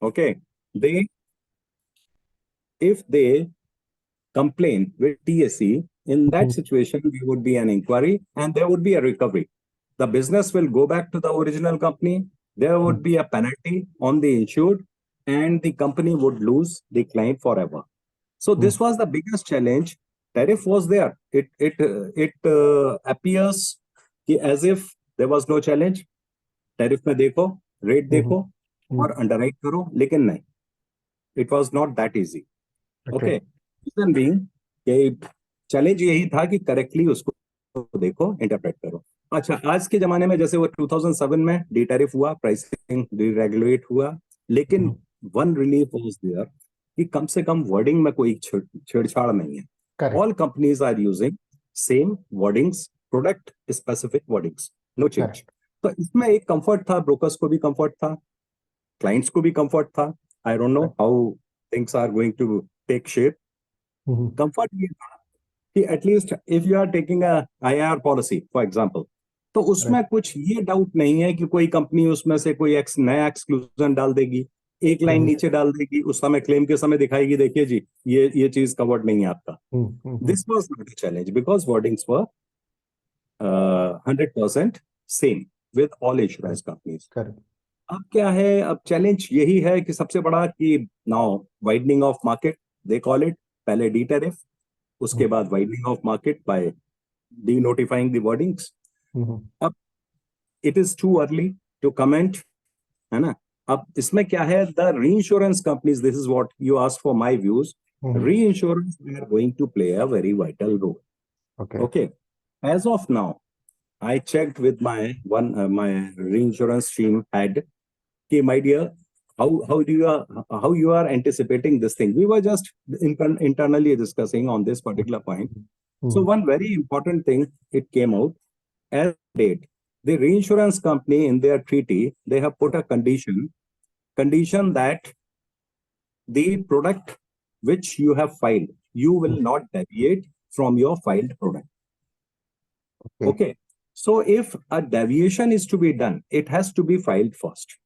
Okay, they if they complain with TSE, in that situation, there would be an inquiry and there would be a recovery. The business will go back to the original company. There would be a penalty on the insured, and the company would lose the client forever. So this was the biggest challenge. Tariff was there. It appears as if there was no challenge. Tariff में देखो, rate देखो और underwrite करो, लेकिन नहीं. It was not that easy. Okay. Okay. Reason being कि challenge यही था कि करेक्टली उसको देखो, इंटरप्रेट करो. अच्छा, आज के जमाने में जैसे वो 2007 में डी टैरिफ हुआ, प्राइसिंग डीरेगुलेट हुआ, लेकिन वन रिलीफ वाज देयर कि कम से कम वर्डिंग में कोई छेड़छाड़ नहीं है. Correct. All companies are using same wordings, product specific wordings, no change. Correct. तो इसमें एक कंफर्ट था, ब्रोकर्स को भी कंफर्ट था, क्लाइंट्स को भी कंफर्ट था. I don't know how things are going to take shape. Comfort ये था कि at least if you are taking a IR policy for example, तो उसमें कुछ ये डाउट नहीं है कि कोई कंपनी उसमें से कोई नया एक्सक्लूजन डाल देगी, एक लाइन नीचे डाल देगी, उस समय क्लेम के समय दिखाएगी, देखिए जी ये चीज कवर्ड नहीं है आपका. This was not a challenge because wordings were 100% same with all insurance companies. Correct. अब क्या है, अब चैलेंज यही है कि सबसे बड़ा कि now widening of market they call it. पहले डी टैरिफ, उसके बाद widening of market by denotifying the wordings. अब it is too early to comment, है ना. अब इसमें क्या है, the reinsurance companies, this is what you asked for my views. Reinsurance are going to play a very vital role. Okay. Okay, as of now, I checked with my my reinsurance team head, okay, my dear, how you are anticipating this thing. We were just internally discussing on this particular point. So one very important thing, it came out as date. The reinsurance company in their treaty, they have put a condition that the product which you have filed, you will not deviate from your filed product. Okay. So if a deviation is to be done, it has to be filed first.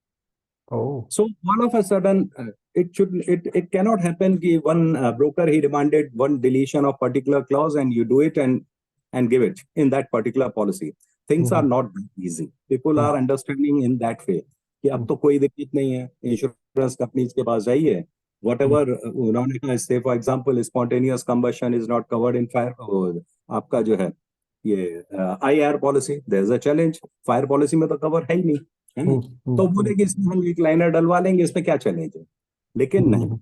Oh. So all of a sudden, it cannot happen कि one broker he demanded one deletion of particular clause and you do it and give it in that particular policy. Things are not that easy. People are understanding in that way कि अब तो कोई दिक्कत नहीं है, insurance companies के पास जाइए, whatever उन्होंने कहा, say for example spontaneous combustion is not covered in fire, आपका जो है ये IR policy, there is a challenge, fire policy में तो कवर है ही नहीं, है ना. तो बोलेगी इसमें हम एक लाइनर डलवा लेंगे, इसमें क्या चैलेंज है. लेकिन नहीं,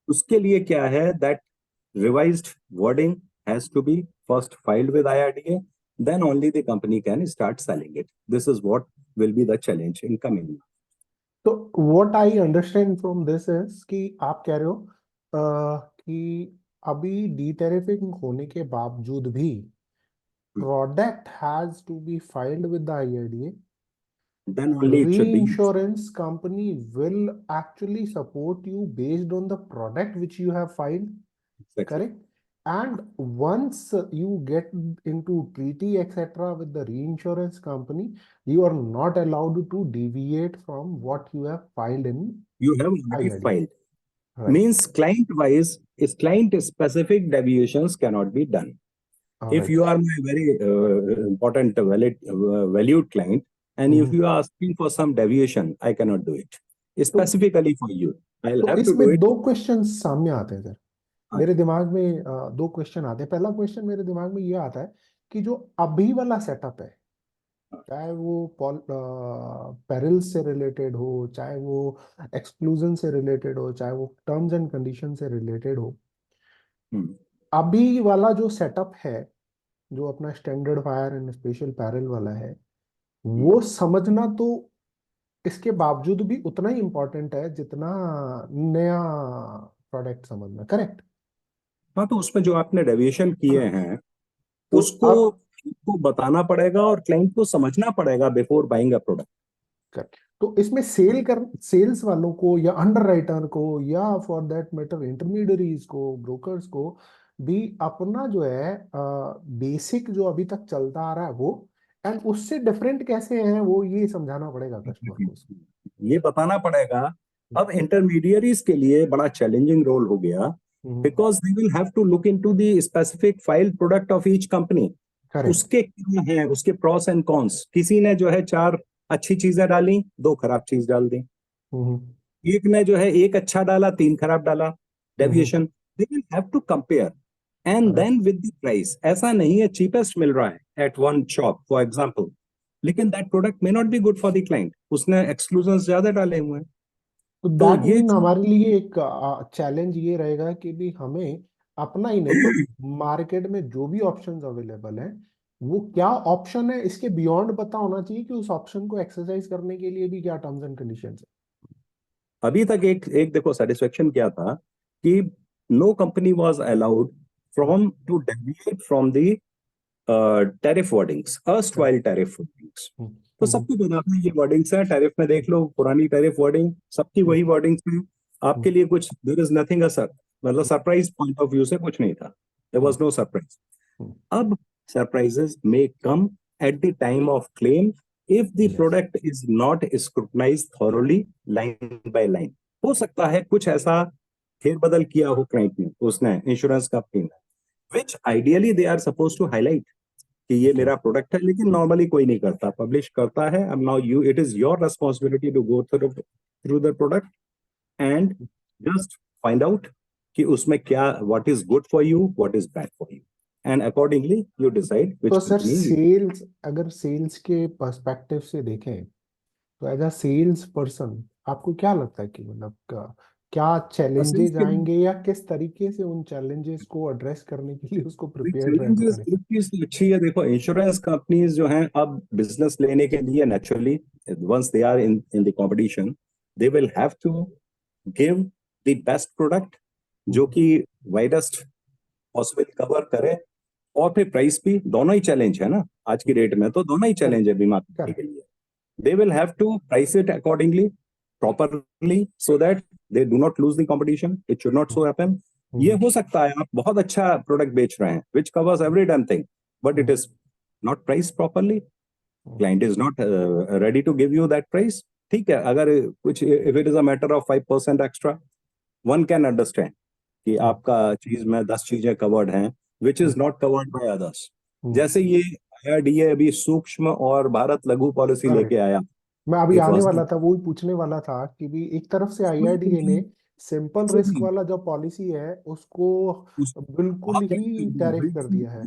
उसके लिए क्या है, that revised wording has to be first filed with IRDA, then only the company can start selling it. This is what will be the challenge in coming. तो what I understand from this is कि आप कह रहे हो कि अभी डीटैरिफिंग होने के बावजूद भी product has to be filed with the IRDA. Then only it should be. Reinsurance company will actually support you based on the product which you have filed. Exactly. Correct. And once you get into treaty etc with the reinsurance company, you are not allowed to deviate from what you have filed in You have already IRDA. filed. Right. Means client wise, is client specific deviations cannot be done. If you are my very important valued client, and if you are asking for some deviation, I cannot do it specifically for you. I'll तो have to इसमें do it. दो question सामने आते हैं sir. मेरे दिमाग में दो क्वेश्चन आते हैं. पहला क्वेश्चन मेरे दिमाग में ये आता है कि जो अभी वाला सेटअप है, चाहे वो पेरिल से रिलेटेड हो, चाहे वो एक्सक्लूजन से रिलेटेड हो, चाहे वो टर्म्स एंड कंडीशन से रिलेटेड हो, अभी वाला जो सेटअप है, जो अपना standard fire and special parallel वाला है, वो समझना तो इसके बावजूद भी उतना ही इंपॉर्टेंट है जितना नया प्रोडक्ट समझना. करेक्ट. हाँ, तो उसमें जो आपने डेविएशन किए हैं, तो उसको बताना पड़ेगा और क्लाइंट को समझना पड़ेगा before buying a product. Correct. तो इसमें सेल्स वालों को या अंडर राइटर को या फॉर दैट मैटर इंटरमीडियरीज को, ब्रोकर्स को भी अपना जो है बेसिक जो अभी तक चलता आ रहा है वो, एंड उससे डिफरेंट कैसे है वो ये समझाना पड़ेगा कस्टमर को. ये बताना पड़ेगा अब इंटरमीडियरीज के लिए बड़ा चैलेंजिंग रोल हो गया, because they will have to look into the specific file product of each company. Correct. उसके क्या है, उसके प्रॉस एंड कॉन्स। किसी ने जो है 4 अच्छी चीजें डाली, 2 खराब चीज डाल दी। एक ने जो है 1 अच्छा डाला, 3 खराब डाला, deviation. They will have to compare and then with the price. ऐसा नहीं है चीपेस्ट मिल रहा है at one shop for example, लेकिन that product may not be good for the client, उसने एक्सक्लूजन्स ज्यादा डाले हुए हैं। तो तो दैट ये मीन हमारे लिए एक चैलेंज ये रहेगा कि भी हमें अपना ही नहीं, मार्केट में जो भी ऑप्शंस अवेलेबल हैं वो क्या ऑप्शन है इसके बियॉन्ड पता होना चाहिए कि उस ऑप्शन को एक्सरसाइज करने के लिए भी क्या टर्म्स एंड कंडीशंस है। अभी तक एक एक देखो सेटिस्फेक्शन क्या था कि no company was allowed from to deviate from the tariff wordings, erstwhile tariff wordings. तो सबको पता था ये वर्डिंग्स है टैरिफ में, देख लो पुरानी टैरिफ वर्डिंग सबकी वही वर्डिंग्स है। आपके लिए कुछ there is nothing a sir, मतलब सरप्राइज पॉइंट ऑफ व्यू से कुछ नहीं था, देयर वाज नो सरप्राइज। अब surprises may come at the time of claim if the product is not scrutinized thoroughly line by line। हो सकता है कुछ ऐसा फेरबदल किया हो क्लाइंट ने, उसने इंश्योरेंस कंपनी ने, which ideally they are supposed to highlight कि ये मेरा प्रोडक्ट है, लेकिन नॉर्मली कोई नहीं करता, पब्लिश करता है। अब now you, it is your responsibility to go through the product and just find out कि उसमें क्या, what is good for you, what is bad for you, and accordingly you decide to which sir company. Sales, अगर sales के perspective से देखें तो as a sales person आपको क्या लगता है कि मतलब क्या चैलेंजेस आएंगे या किस तरीके से उन चैलेंजेस को एड्रेस करने के लिए उसको प्रिपेयर्ड रहना चैलेंजेस करें। एक चीज तो अच्छी है, देखो इंश्योरेंस कंपनीज जो हैं अब बिजनेस लेने के लिए naturally once they are in in the competition, they will have to give the best product जो कि वाइडेस्ट पॉसिबल कवर करे। और फिर प्राइस भी, दोनों ही चैलेंज है ना आज की डेट में, तो दोनों ही चैलेंज है बीमा कंपनी के लिए। They will have to price it accordingly properly so that they do not lose the competition, it should not so happen. ये हो सकता है आप बहुत अच्छा प्रोडक्ट बेच रहे हैं which covers every done thing, but it is not price properly, client is not ready to give you that price. ठीक है, अगर कुछ if it is a matter of 5% extra, one can understand कि आपका चीज में 10 चीजें कवर्ड हैं which is not covered by others. जैसे ये आईआरडीए अभी सूक्ष्म और भारत लघु पॉलिसी लेके आया, मैं अभी इट आने वाज वाला था, वो ही पूछने वाला था कि भी एक तरफ से आईआरडीए ने सिंपल रिस्क वाला जो पॉलिसी है उसको बिल्कुल ही टैरिफ कर दिया है।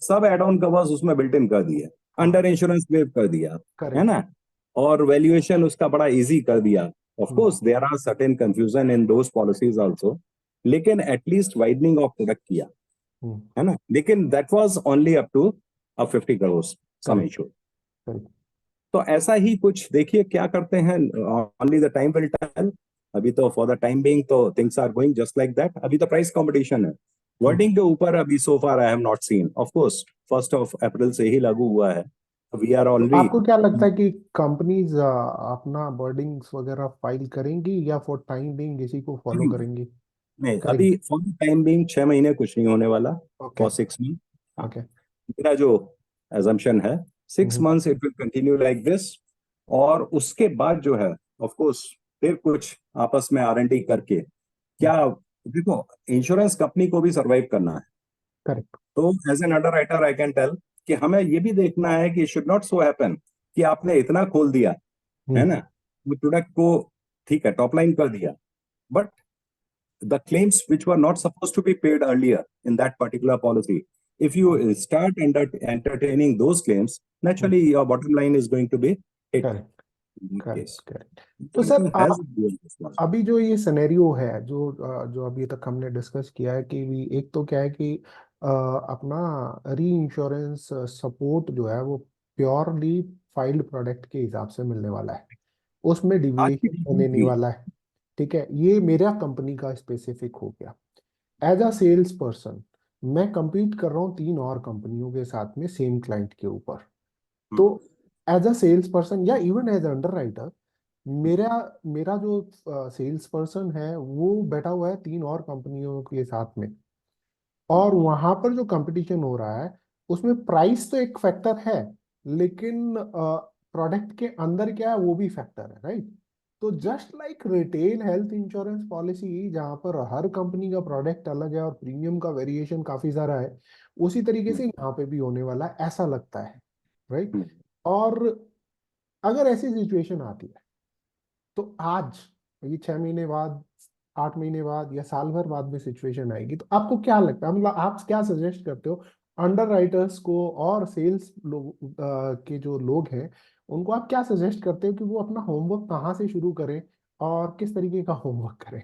सब एड ऑन कवर्स उसमें बिल्ट इन कर दिए, अंडर इंश्योरेंस वेव कर दिया, है ना, और वैल्यूएशन उसका बड़ा इजी कर दिया। Of course there are certain confusion in those policies also, लेकिन एटलीस्ट वाइडनिंग ऑफ प्रोडक्ट किया, है ना, लेकिन that was only up to 50 crore sum issue. तो ऐसा ही कुछ देखिए क्या करते हैं, only the time will tell. अभी तो फॉर द टाइम बीइंग तो things are going just like that. अभी तो प्राइस कंपटीशन है, वर्डिंग के ऊपर अभी so far I have not seen. Of course 1 अप्रैल से ही लागू हुआ है, वी आर तो ऑलरेडी। आपको क्या लगता है कि कंपनीज अपना बर्डिंग्स वगैरह फाइल करेंगी या फॉर टाइम बीइंग इसी को फॉलो करेंगी? नहीं, करेंगी। अभी फॉर द टाइम बीइंग 6 महीने कुछ नहीं होने वाला, ओके। For 6 month. हाँ, ओके। मेरा जो एजम्पशन है 6 months it will continue like this. और उसके बाद जो है ऑफ कोर्स फिर कुछ आपस में आर&डी करके क्या, देखो इंश्योरेंस कंपनी को भी सरवाइव करना है। करेक्ट। तो as an underwriter I can tell कि हमें ये भी देखना है कि शुड नॉट सो हैपन कि आपने इतना खोल दिया, है ना, वो प्रोडक्ट को, ठीक है टॉप लाइन कर दिया, but the claims which were not supposed to be paid earlier in that particular policy, if you start entertaining those claims, naturally your bottom line is going to be hit correct. in that correct. case. Correct. तो sir Company has a dual responsibility. अभी जो ये scenario है जो जो अभी तक हमने डिस्कस किया है कि भी एक तो क्या है कि अपना री इंश्योरेंस सपोर्ट जो है वो प्योरली फाइल्ड प्रोडक्ट के हिसाब से मिलने वाला है, उसमें आज की डिविएशन डेट होने में नहीं भी वाला है। ठीक है, ये मेरा कंपनी का स्पेसिफिक हो गया। एज अ सेल्स पर्सन मैं compete कर रहा हूँ 3 और कंपनियों के साथ में सेम क्लाइंट के ऊपर। तो एज अ सेल्स पर्सन या इवन एज अंडर राइटर मेरा मेरा जो सेल्स पर्सन है वो बैठा हुआ है 3 और कंपनियों के साथ में, और वहां पर जो कंपटीशन हो रहा है उसमें प्राइस तो एक फैक्टर है, लेकिन प्रोडक्ट के अंदर क्या है वो भी फैक्टर है, राइट? तो just like retail health insurance policy जहां पर हर कंपनी का प्रोडक्ट अलग है और प्रीमियम का वेरिएशन काफी सारा है, उसी तरीके से यहाँ पे भी होने वाला है ऐसा लगता है, राइट? और अगर ऐसी सिचुएशन आती है तो आज ये 6 महीने बाद, 8 महीने बाद या साल भर बाद में सिचुएशन आएगी, तो आपको क्या लगता है, मतलब आप क्या सजेस्ट करते हो अंडर राइटर्स को और सेल्स लोग के जो लोग हैं उनको आप क्या सजेस्ट करते हो कि वो अपना होमवर्क कहाँ से शुरू करें और किस तरीके का होमवर्क करें?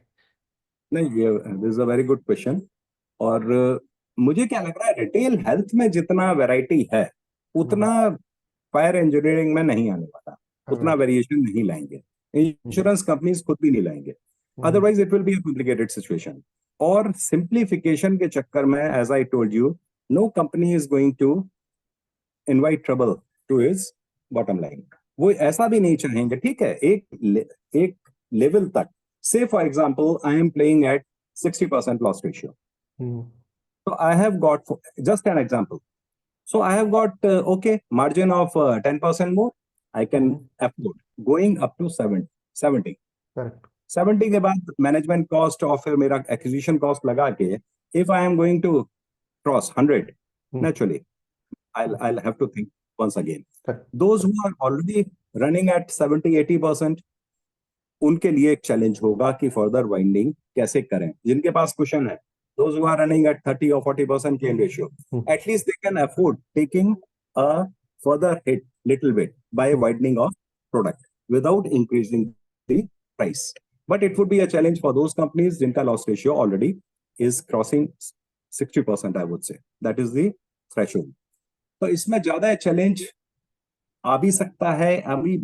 नहीं, ये this is a very good question. और मुझे क्या लग रहा है, रिटेल हेल्थ में जितना वैरायटी है उतना फायर इंजीनियरिंग में नहीं आने वाला, उतना राइट। वेरिएशन नहीं लाएंगे, इंश्योरेंस कंपनीज खुद भी नहीं लाएंगे। Otherwise it will be a complicated situation. और सिंप्लीफिकेशन के चक्कर में, as I told you, no company is going to invite trouble to his bottom line. वो ऐसा भी नहीं चाहेंगे, ठीक है, एक लेवल तक। से for example, I am playing at 60% loss ratio, so I have got, just an example, so I have got okay, margin of 10% more, I can afford going up to 70। Correct. 70 के बाद management cost और फिर मेरा acquisition cost लगा के, if I am going to cross 100, naturally I'll have to think once again। Those who are already running at 70-80%, उनके लिए एक चैलेंज होगा कि फर्दर वाइंडिंग कैसे करें। जिनके पास कुशन है, those who are running at 30 or 40% claim ratio, at least they can afford taking a further hit little bit by widening of product without increasing the price। But it would be a challenge for those companies जिनका loss ratio already is crossing 60%, I would say that is the threshold। तो इसमें ज्यादा challenge आ भी सकता है, अभी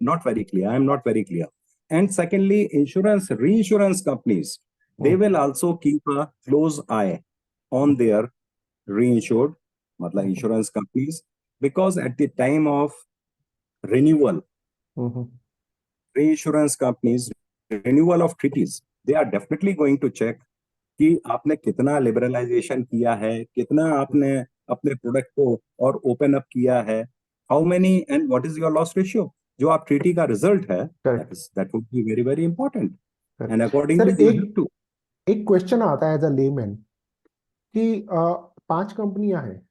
not very clear, I am not very clear। And secondly, reinsurance companies, they will also keep a close eye on their reinsured, मतलब insurance companies, because at the time of renewal, reinsurance companies, renewal of treaties, they are definitely going to check कि आपने कितना liberalisation किया है, कितना आपने अपने product को और ओपन अप किया है, how many and what is your loss ratio. जो आप ट्रीटी का रिजल्ट है, that would be very very important, and sir accordingly you have to. एक क्वेश्चन आता है एज अ लेमैन कि 5 कंपनियां हैं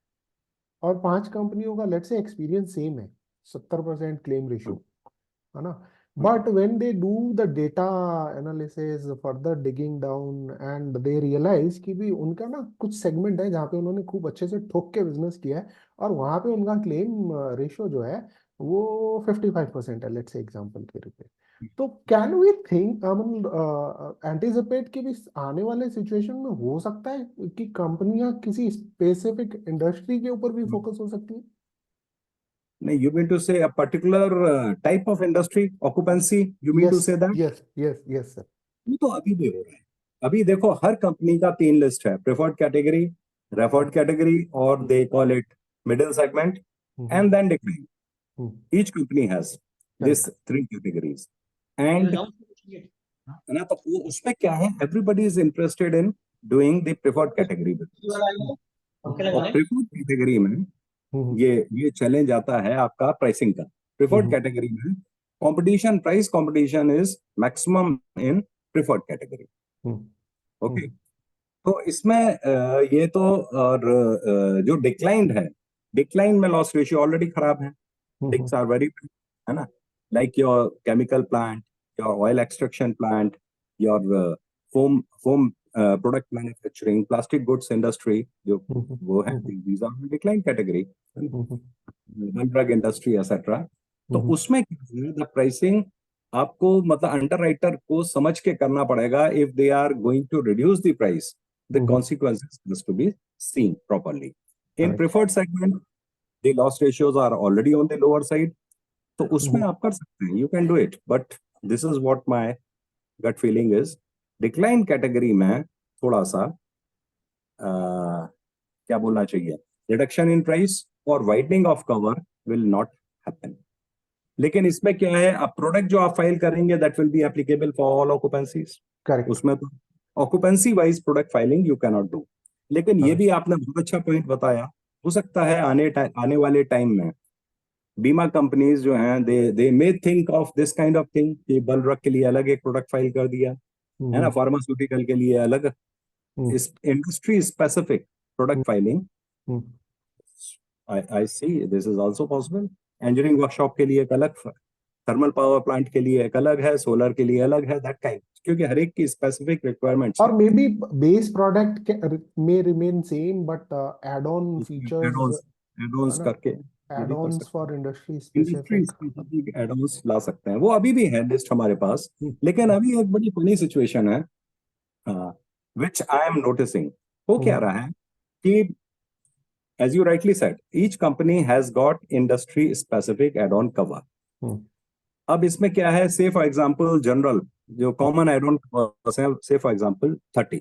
और 5 कंपनियों का लेट्स से एक्सपीरियंस सेम है, 70% क्लेम रेशियो, है ना? But when they do the data analysis, further digging down, and they realize कि भी उनका ना कुछ सेगमेंट है जहाँ पे उन्होंने खूब अच्छे से ठोक के बिजनेस किया है और वहां पे उनका क्लेम रेशियो जो है वो 55% है, लेट्स से एग्जांपल के रूप में। तो कैन वी थिंक, एंटिसिपेट कि भी आने वाले सिचुएशन में हो सकता है कि कंपनियां किसी स्पेसिफिक इंडस्ट्री के ऊपर भी फोकस हो सकती है? नहीं, you mean to say a particular type of industry occupancy, you mean to yes say that? Yes yes yes sir. ये तो अभी भी हो रहा है। अभी देखो, हर कंपनी का 3 लिस्ट है, प्रेफर्ड कैटेगरी, रेफर्ड कैटेगरी, और they call it middle segment, and then decline. Each company has this 3 categories, and ना तो वो उसमें क्या है, everybody is interested in doing the preferred category business। और preferred category में ये चैलेंज आता है आपका प्राइसिंग का। प्रेफर्ड कैटेगरी में competition, price competition is maximum in preferred category. Okay, तो इसमें ये तो, और जो डिक्लाइंड है, डिक्लाइन में लॉस रेशियो ऑलरेडी खराब है, डिक्स आर वेरी, है ना, like your chemical plant, your oil extraction plant, your foam product manufacturing, plastic goods industry, जो वो है, these are decline category, drug industry etcetera. तो उसमें द प्राइसिंग आपको, मतलब अंडर राइटर को समझ के करना पड़ेगा। If they are going to reduce the price, the consequences has to be seen properly. In preferred segment the loss ratios are already on the lower side, तो उसमें आप कर सकते हैं, you can do it. But this is what my gut feeling is, decline category में थोड़ा सा क्या बोलना चाहिए, रिडक्शन इन प्राइस और widening of cover will not happen. लेकिन इसमें क्या है, अब प्रोडक्ट जो आप फाइल करेंगे that will be applicable for all occupancies. Correct. उसमें तो occupancy wise product filing you can not do. लेकिन ये भी आपने बहुत अच्छा पॉइंट बताया, हो सकता है आने वाले टाइम में बीमा कंपनीज जो हैं they may think of this kind of thing कि बलरक के लिए अलग एक प्रोडक्ट फाइल कर दिया, है ना, फार्मास्यूटिकल के लिए अलग, इस industry specific product filing I see this is also possible. Engineering workshop के लिए एक अलग, थर्मल पावर प्लांट के लिए एक अलग है, सोलर के लिए अलग है, दैट काइंड, क्योंकि हर एक की स्पेसिफिक रिक्वायरमेंट्स और हैं। May be base product may remain same but add-on features, add-ons है ना, करके ये भी कर add-ons सकते for हैं, industry industry specific। Specific add ons ला सकते हैं, वो अभी भी है लिस्ट हमारे पास। लेकिन अभी एक बड़ी फनी सिचुएशन है विच आई एम नोटिसिंग। वो क्या रहा है कि as you rightly said, each company has got industry specific add-on cover. अब इसमें क्या है, से फॉर एग्जांपल जनरल जो कॉमन एड-ऑन कवर्स हैं, से फॉर एग्जांपल 30,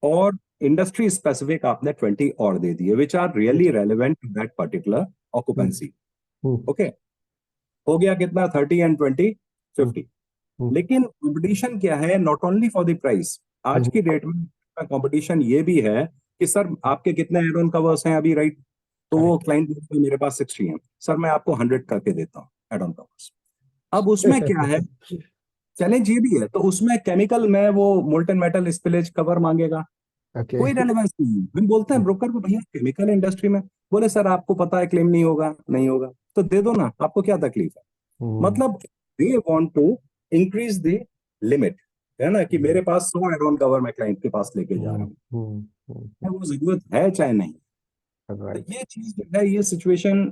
और इंडस्ट्री स्पेसिफिक आपने 20 और दे दिए, which are really relevant to that particular occupancy. Okay, हो गया कितना, 30 एंड 20, 50। लेकिन कंपटीशन क्या है, not only for the price, आज की डेट में कंपटीशन ये भी है कि सर आपके कितने एड ऑन कवर्स हैं अभी, राइट? तो वो क्लाइंट मेरे पास 60 हैं, सर मैं आपको 100 करके देता हूँ एड ऑन कवर्स। अब उसमें क्या है, चैलेंज ये भी है, तो उसमें केमिकल में वो मोल्टन मेटल स्पिलेज कवर मांगेगा, कोई रेलेवेंस नहीं है। हम बोलते हैं ब्रोकर को, भैया केमिकल इंडस्ट्री में, बोले सर आपको पता है क्लेम नहीं होगा, नहीं होगा तो दे दो ना, आपको क्या तकलीफ है। मतलब they want to increase the limit, है ना, कि मेरे पास 100 एड ऑन कवर मैं क्लाइंट के पास लेके जा रहा हूँ, वो जरूरत है चाहे नहीं। तो ये चीज जो है, ये सिचुएशन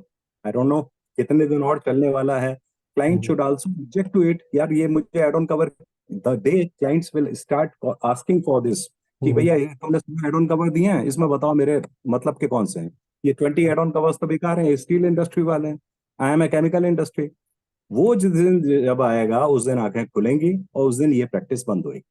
आई डोंट नो कितने दिन और चलने वाला है। Client should also object to it, यार ये मुझे add on cover, the day clients will start asking for this कि भैया ये तुमने एड ऑन कवर दिए हैं, इसमें बताओ मेरे मतलब के कौन से हैं, ये 20 एड ऑन कवर्स तो बेकार हैं, स्टील इंडस्ट्री वाले हैं, I am a chemical industry. वो जिस दिन जब आएगा उस दिन आंखें खुलेंगी और उस दिन ये प्रैक्टिस बंद होगी।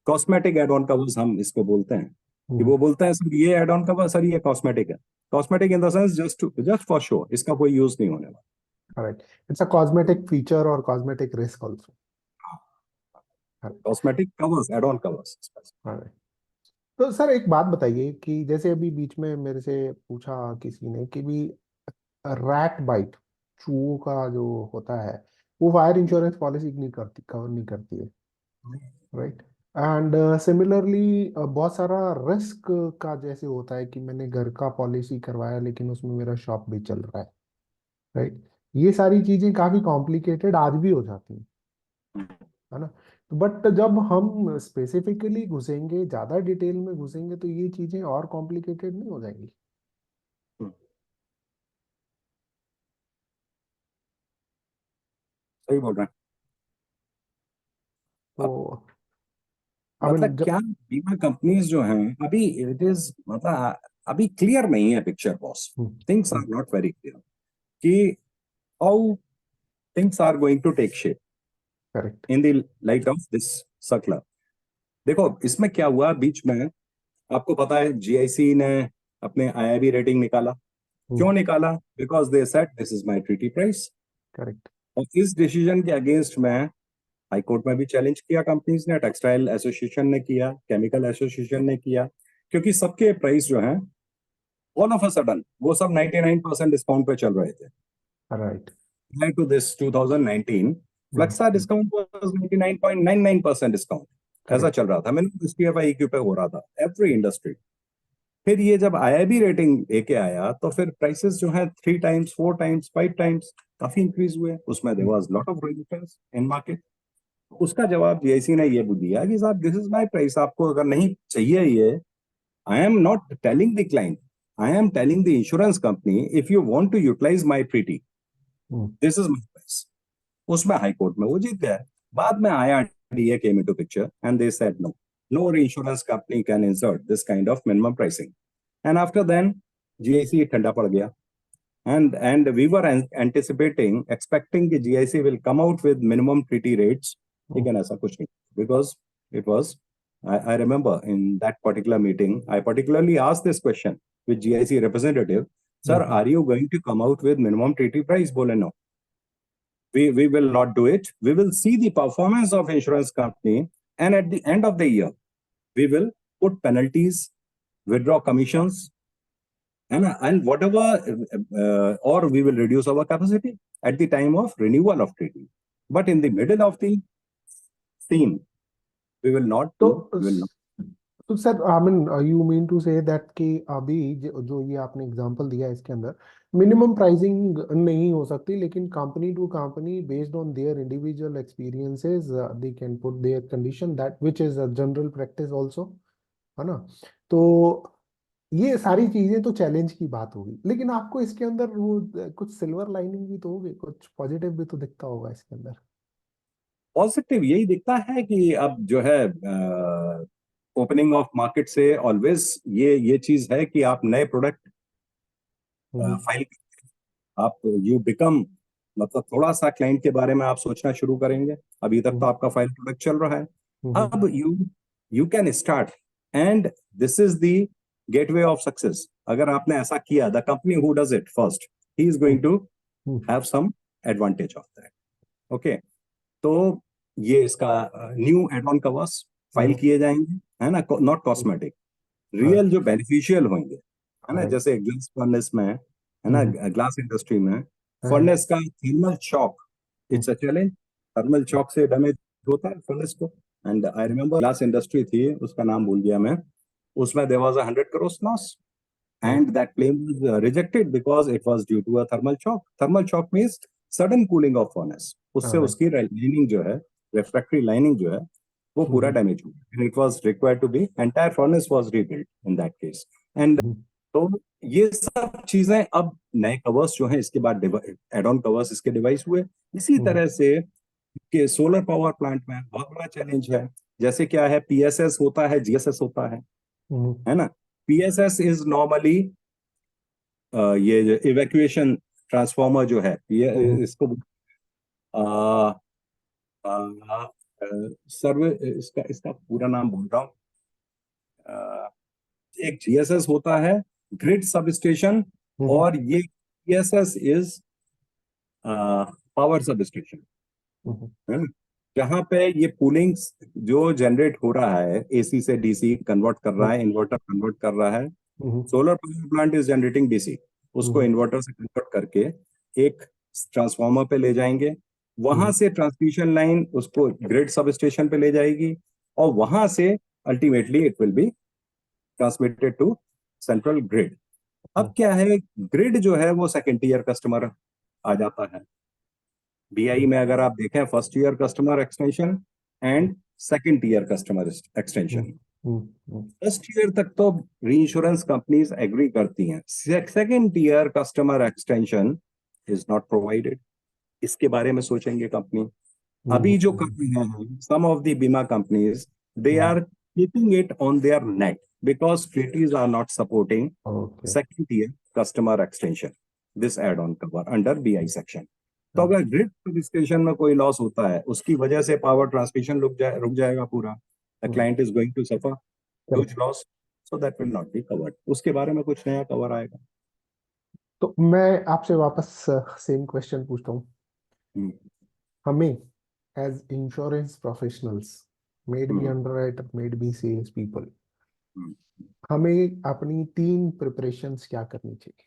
कॉस्मेटिक एड ऑन कवर्स हम इसको बोलते हैं, कि वो बोलते हैं सर ये एड ऑन कवर, सर ये कॉस्मेटिक है, cosmetic in the sense just for show, इसका कोई यूज नहीं होने वाला। Correct. It's a cosmetic feature or cosmetic risk also. Cosmetic covers, add on covers. Alright. तो सर एक बात बताइए कि जैसे अभी बीच में मेरे से पूछा किसी ने कि भी रैट बाइट, चूहों का जो होता है वो फायर इंश्योरेंस पॉलिसी नहीं करती, कवर नहीं करती है, राइट? एंड सिमिलरली बहुत सारा रिस्क का जैसे होता है कि मैंने घर का पॉलिसी करवाया लेकिन उसमें मेरा शॉप भी चल रहा है, राइट? ये सारी चीजें काफी कॉम्प्लिकेटेड आज भी हो जाती हैं, है ना? बट जब हम स्पेसिफिकली घुसेंगे, ज्यादा डिटेल में घुसेंगे, तो ये चीजें और कॉम्प्लिकेटेड नहीं हो जाएंगी? सही बोल रहे हैं। तो आई मीन मतलब क्या बीमा कंपनीज जो हैं अभी, इट इज मतलब अभी क्लियर नहीं है picture boss, things are not very clear कि how things are going to take shape correct. In the light of this circular. देखो इसमें क्या हुआ बीच में, आपको पता है जीआईसी ने अपने आईआईबी रेटिंग निकाला, क्यों निकाला? Because they said this is my treaty price. Correct. और इस डिसीजन के अगेंस्ट में हाई कोर्ट में भी चैलेंज किया कंपनीज ने, टेक्सटाइल एसोसिएशन ने किया, केमिकल एसोसिएशन ने किया, क्योंकि सबके प्राइस जो हैं ऑल ऑफ अ सडन वो सब 99% डिस्काउंट पे चल रहे थे। Right. Prior to this 2019 FLEXA discount was 99.99% discount, ऐसा करेक्ट। चल रहा था, मैंने एसपीएफआई ईक्यू पे हो रहा था एवरी इंडस्ट्री। फिर ये जब आईआईबी रेटिंग लेके आया तो फिर प्राइसेस जो है 3 टाइम्स 4 टाइम्स 5 टाइम्स काफी इंक्रीज हुए, उसमें there was lot of resistance in market. उसका जवाब जीआईसी ने ये दिया कि साहब दिस इज माय प्राइस, आपको अगर नहीं चाहिए ये, I am not telling the client, I am telling the insurance company, if you want to utilize my treaty this is my price. उसमें हाई कोर्ट में वो जीत गया। बाद में IRDA came into picture and they said no insurance company can insert this kind of minimum pricing, and after then GIC ठंडा पड़ गया, and we were anticipating expecting कि GIC will come out with minimum treaty rates, लेकिन ऐसा कुछ नहीं, because it was I remember in that particular meeting I particularly asked this question with GIC representative, sir are you going to come out with minimum treaty price? बोले no, we will not do it. We will see the performance of insurance company, and at the end of the year, we will put penalties, withdraw commissions, है ना, and whatever, or we will reduce our capacity at the time of renewal of treaty, but in the middle of the scene we will not तो do, we will not. तो sir I mean you mean to say that कि अभी जो ये आपने example दिया है इसके अंदर मिनिमम प्राइसिंग नहीं हो सकती, लेकिन company to company based on their individual experiences they can put their condition that which is a general practice also, है ना। तो ये सारी चीजें तो चैलेंज की बात होगी, लेकिन आपको इसके अंदर वो कुछ सिल्वर लाइनिंग भी तो होगी, कुछ पॉजिटिव भी तो दिखता होगा इसके अंदर। पॉजिटिव यही दिखता है कि अब जो है ओपनिंग ऑफ मार्केट से ऑलवेज ये चीज है कि आप नए प्रोडक्ट फाइल, आप यू बिकम, मतलब थोड़ा सा क्लाइंट के बारे में आप सोचना शुरू करेंगे। अभी तक तो आपका फाइल प्रोडक्ट चल रहा है, अब you can start, and this is the gateway of success. अगर आपने ऐसा किया, the company who does it first, he is going to have some advantage of that. Okay, तो ये इसका new add on covers file किए जाएंगे, है ना, नॉट कॉस्मेटिक, रियल जो बेनिफिशियल होंगे, है ना। जैसे ग्लास फर्नेस में, है ना, ग्लास इंडस्ट्री में फर्नेस का thermal shock, it's a challenge. Thermal shock से डैमेज होता है फर्नेस को। And I remember glass industry थी, उसका नाम भूल गया मैं, उसमें there was 100 crore loss, and that claim was rejected because it was due to a thermal shock. Thermal shock means sudden cooling of furnace, उससे उसकी लाइनिंग जो है, रिफ्रैक्टरी लाइनिंग जो है, वो पूरा डैमेज हो गया, and it was required to be, entire furnace was rebuilt in that case. And तो ये सब चीजें, अब नए कवर्स जो हैं इसके बाद एड ऑन कवर्स इसके डिवाइस हुए। इसी तरह से कि सोलर पावर प्लांट में बहुत बड़ा चैलेंज है। जैसे क्या है, पीएसएस होता है, जीएसएस होता है ना। पीएसएस इज नॉर्मली ये जो इवैक्यूएशन ट्रांसफार्मर जो है, ये इसको सर्वे, इसका इसका पूरा नाम भूल रहा हूँ। एक जीएसएस होता है, ग्रिड सब स्टेशन, और ये PSS is power sub station, है ना, जहाँ पे ये कूलिंग जो जनरेट हो रहा है, एसी से डीसी कन्वर्ट कर रहा है, इन्वर्टर कन्वर्ट कर रहा है। Solar power plant is generating DC, उसको इन्वर्टर से कन्वर्ट करके एक ट्रांसफार्मर पे ले जाएंगे, वहां से ट्रांसमिशन लाइन उसको ग्रिड सब स्टेशन पे ले जाएगी, और वहां से ultimately it will be transmitted to central grid. अब क्या है, ग्रिड जो है वो सेकेंड ईयर कस्टमर आ जाता है। बीआई में अगर आप देखें, first year customer extension and second year customer extension. First year तक तो री-इंश्योरेंस कंपनीज एग्री करती हैं, second year customer extension is not provided. इसके बारे में सोचेंगे कंपनी। अभी जो कंपनियां हैं, सम ऑफ द बीमा companies, they are keeping it on their net because treaties are not supporting second year customer extension, this add on cover under BI section. तो अगर ग्रिड रजिस्ट्रेशन में कोई लॉस होता है, उसकी वजह से पावर ट्रांसमिशन रुक जाएगा पूरा, the client is going to suffer huge loss, so that will not be covered. उसके बारे में कुछ नया कवर आएगा। तो मैं आपसे वापस सेम क्वेश्चन पूछता हूँ। हमें as insurance professionals, may be underwriter, may be sales people, हमें अपनी 3 प्रिपरेशंस क्या करनी चाहिए?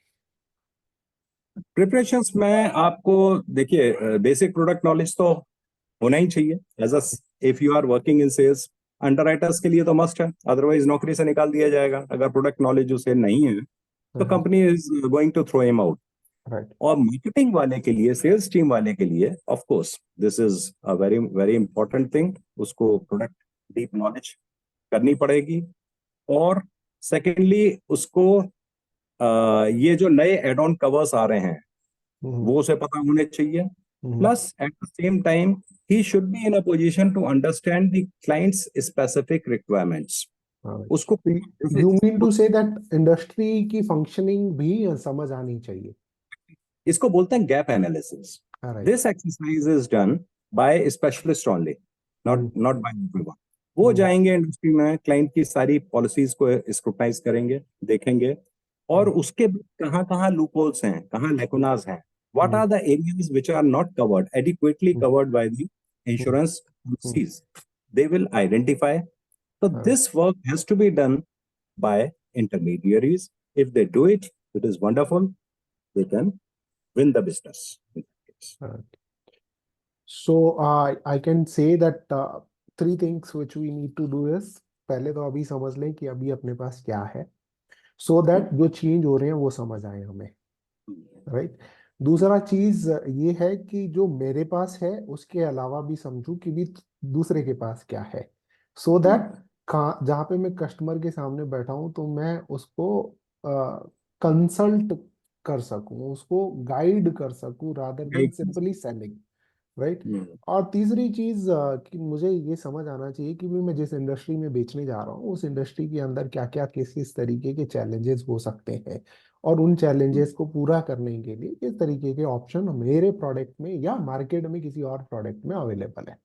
प्रिपरेशंस में आपको देखिए, बेसिक प्रोडक्ट नॉलेज तो होना ही चाहिए। As a, if you are working in sales, underwriters के लिए तो मस्ट है, अदरवाइज नौकरी से निकाल दिया जाएगा। अगर प्रोडक्ट नॉलेज उसे नहीं है तो company is going to throw him out. और मार्केटिंग वाले के लिए, सेल्स टीम वाले के लिए, of course this is a very very important thing, उसको प्रोडक्ट डीप नॉलेज करनी पड़ेगी। और सेकेंडली उसको ये जो नए एड ऑन कवर्स आ रहे हैं वो उसे पता होने चाहिए। Plus at the same time he should be in a position to understand the clients specific requirements. उसको you mean to say that industry की फंक्शनिंग भी समझ आनी चाहिए। इसको बोलते हैं gap analysis. This exercise is done by specialist only, not by everyone. वो जाएंगे इंडस्ट्री में, क्लाइंट की सारी पॉलिसीज को स्क्रूटनाइज करेंगे, देखेंगे, और उसके कहाँ कहाँ लूपहोल्स हैं, कहाँ लैकुनास हैं, what are the areas which are not covered, adequately covered by the insurance policies, they will identify. So this work has to be done by intermediaries. If they do it, it is wonderful. They can win the business. So I can say that three things which we need to do is, पहले तो अभी समझ लें कि अभी अपने पास क्या है, so that जो चेंज हो रहे हैं वो समझ आए हमें, राइट। दूसरा चीज ये है कि जो मेरे पास है उसके अलावा भी समझूं कि भी दूसरे के पास क्या है, सो दैट जहाँ पे मैं कस्टमर के सामने बैठा हूं तो मैं उसको कंसल्ट कर सकूं, उसको गाइड कर सकूं, rather than simply selling, right. और तीसरी चीज कि मुझे ये समझ आना चाहिए कि भी मैं जिस इंडस्ट्री में बेचने जा रहा हूँ उस इंडस्ट्री के अंदर क्या क्या किस तरीके के चैलेंजेस हो सकते हैं, और उन चैलेंजेस को पूरा करने के लिए किस तरीके के ऑप्शन मेरे प्रोडक्ट में या मार्केट में किसी और प्रोडक्ट में अवेलेबल है।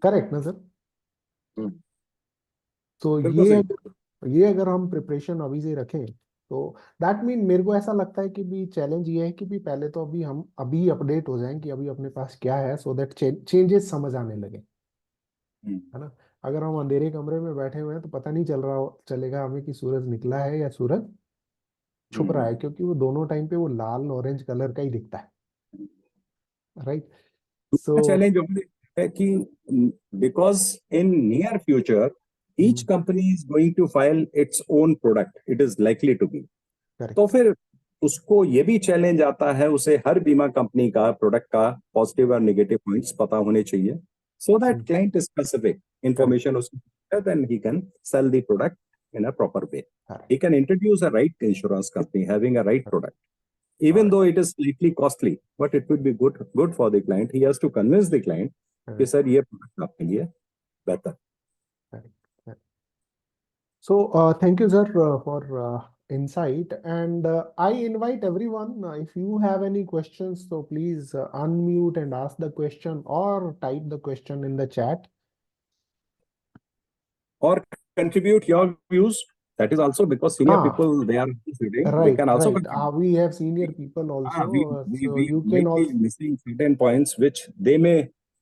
करेक्ट ना सर? तो ये अगर हम प्रिपरेशन अभी से रखें तो दैट मीन मेरे को ऐसा लगता है कि भी चैलेंज ये है कि भी पहले तो अभी हम अभी अपडेट हो जाएं कि अभी अपने पास क्या है, सो दैट चेंजेस समझ आने लगे, है ना। अगर हम अंधेरे कमरे में बैठे हुए हैं तो पता नहीं चलेगा हमें कि सूरज निकला है या सूरज छुप रहा है, क्योंकि वो दोनों टाइम पे वो लाल ऑरेंज कलर का ही दिखता है, राइट। सो चैलेंज है कि because in near future each company is going to file its own product, it is likely to be. तो फिर उसको ये भी चैलेंज आता है, उसे हर बीमा कंपनी का प्रोडक्ट का पॉजिटिव और नेगेटिव पॉइंट्स पता होने चाहिए, so that client is specific information उसको, then he can sell the product in a proper way. He can introduce a right insurance company having a right product, even though it is slightly costly, but it would be good for the client. He has to convince the client कि sir ये product आपके लिए बेहतर. So thank you, sir, for insight, and I invite everyone, if you have any questions, so please unmute and ask the question or type the question in the chat. Or contribute your views. That is also because senior people, they are reading. Right, they can also right. We have senior people also, so we you can may be also missing certain points which they may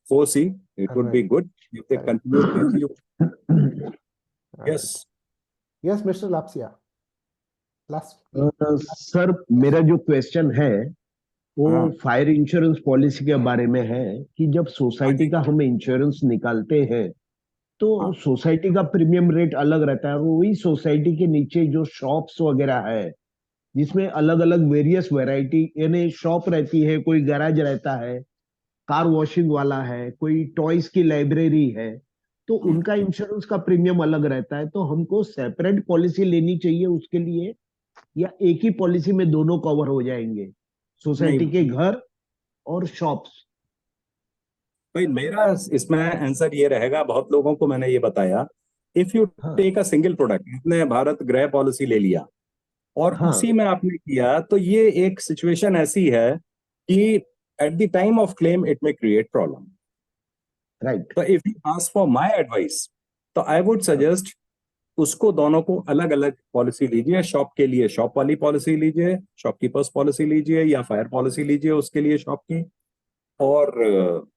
foresee. It would be good if they contribute with you. Yes. Yes, Mr. Lapsia. Sir मेरा जो question है वो fire insurance policy के बारे में है कि जब सोसाइटी का हम इंश्योरेंस निकालते हैं तो सोसाइटी का प्रीमियम रेट अलग रहता है, और वही सोसाइटी के नीचे जो शॉप्स वगैरह है जिसमें अलग अलग वेरियस वैरायटी यानी शॉप रहती है, कोई गैराज रहता है, कार वॉशिंग वाला है, कोई टॉयज की लाइब्रेरी है, तो उनका इंश्योरेंस का प्रीमियम अलग रहता है। तो हमको सेपरेट पॉलिसी लेनी चाहिए उसके लिए, या एक ही पॉलिसी में दोनों कवर हो जाएंगे, सोसाइटी के घर और शॉप्स? भाई मेरा इसमें आंसर ये रहेगा, बहुत लोगों को मैंने ये बताया, if you take a single product, आपने भारत गृह पॉलिसी ले लिया और उसी में आपने किया, तो ये एक सिचुएशन ऐसी है कि at the time of claim it may create problem, right. तो if you ask for my advice, तो आई वुड सजेस्ट उसको दोनों को अलग अलग पॉलिसी लीजिए। शॉप के लिए शॉप वाली पॉलिसी लीजिए, शॉपकीपर्स पॉलिसी लीजिए, या फायर पॉलिसी लीजिए उसके लिए शॉप की, और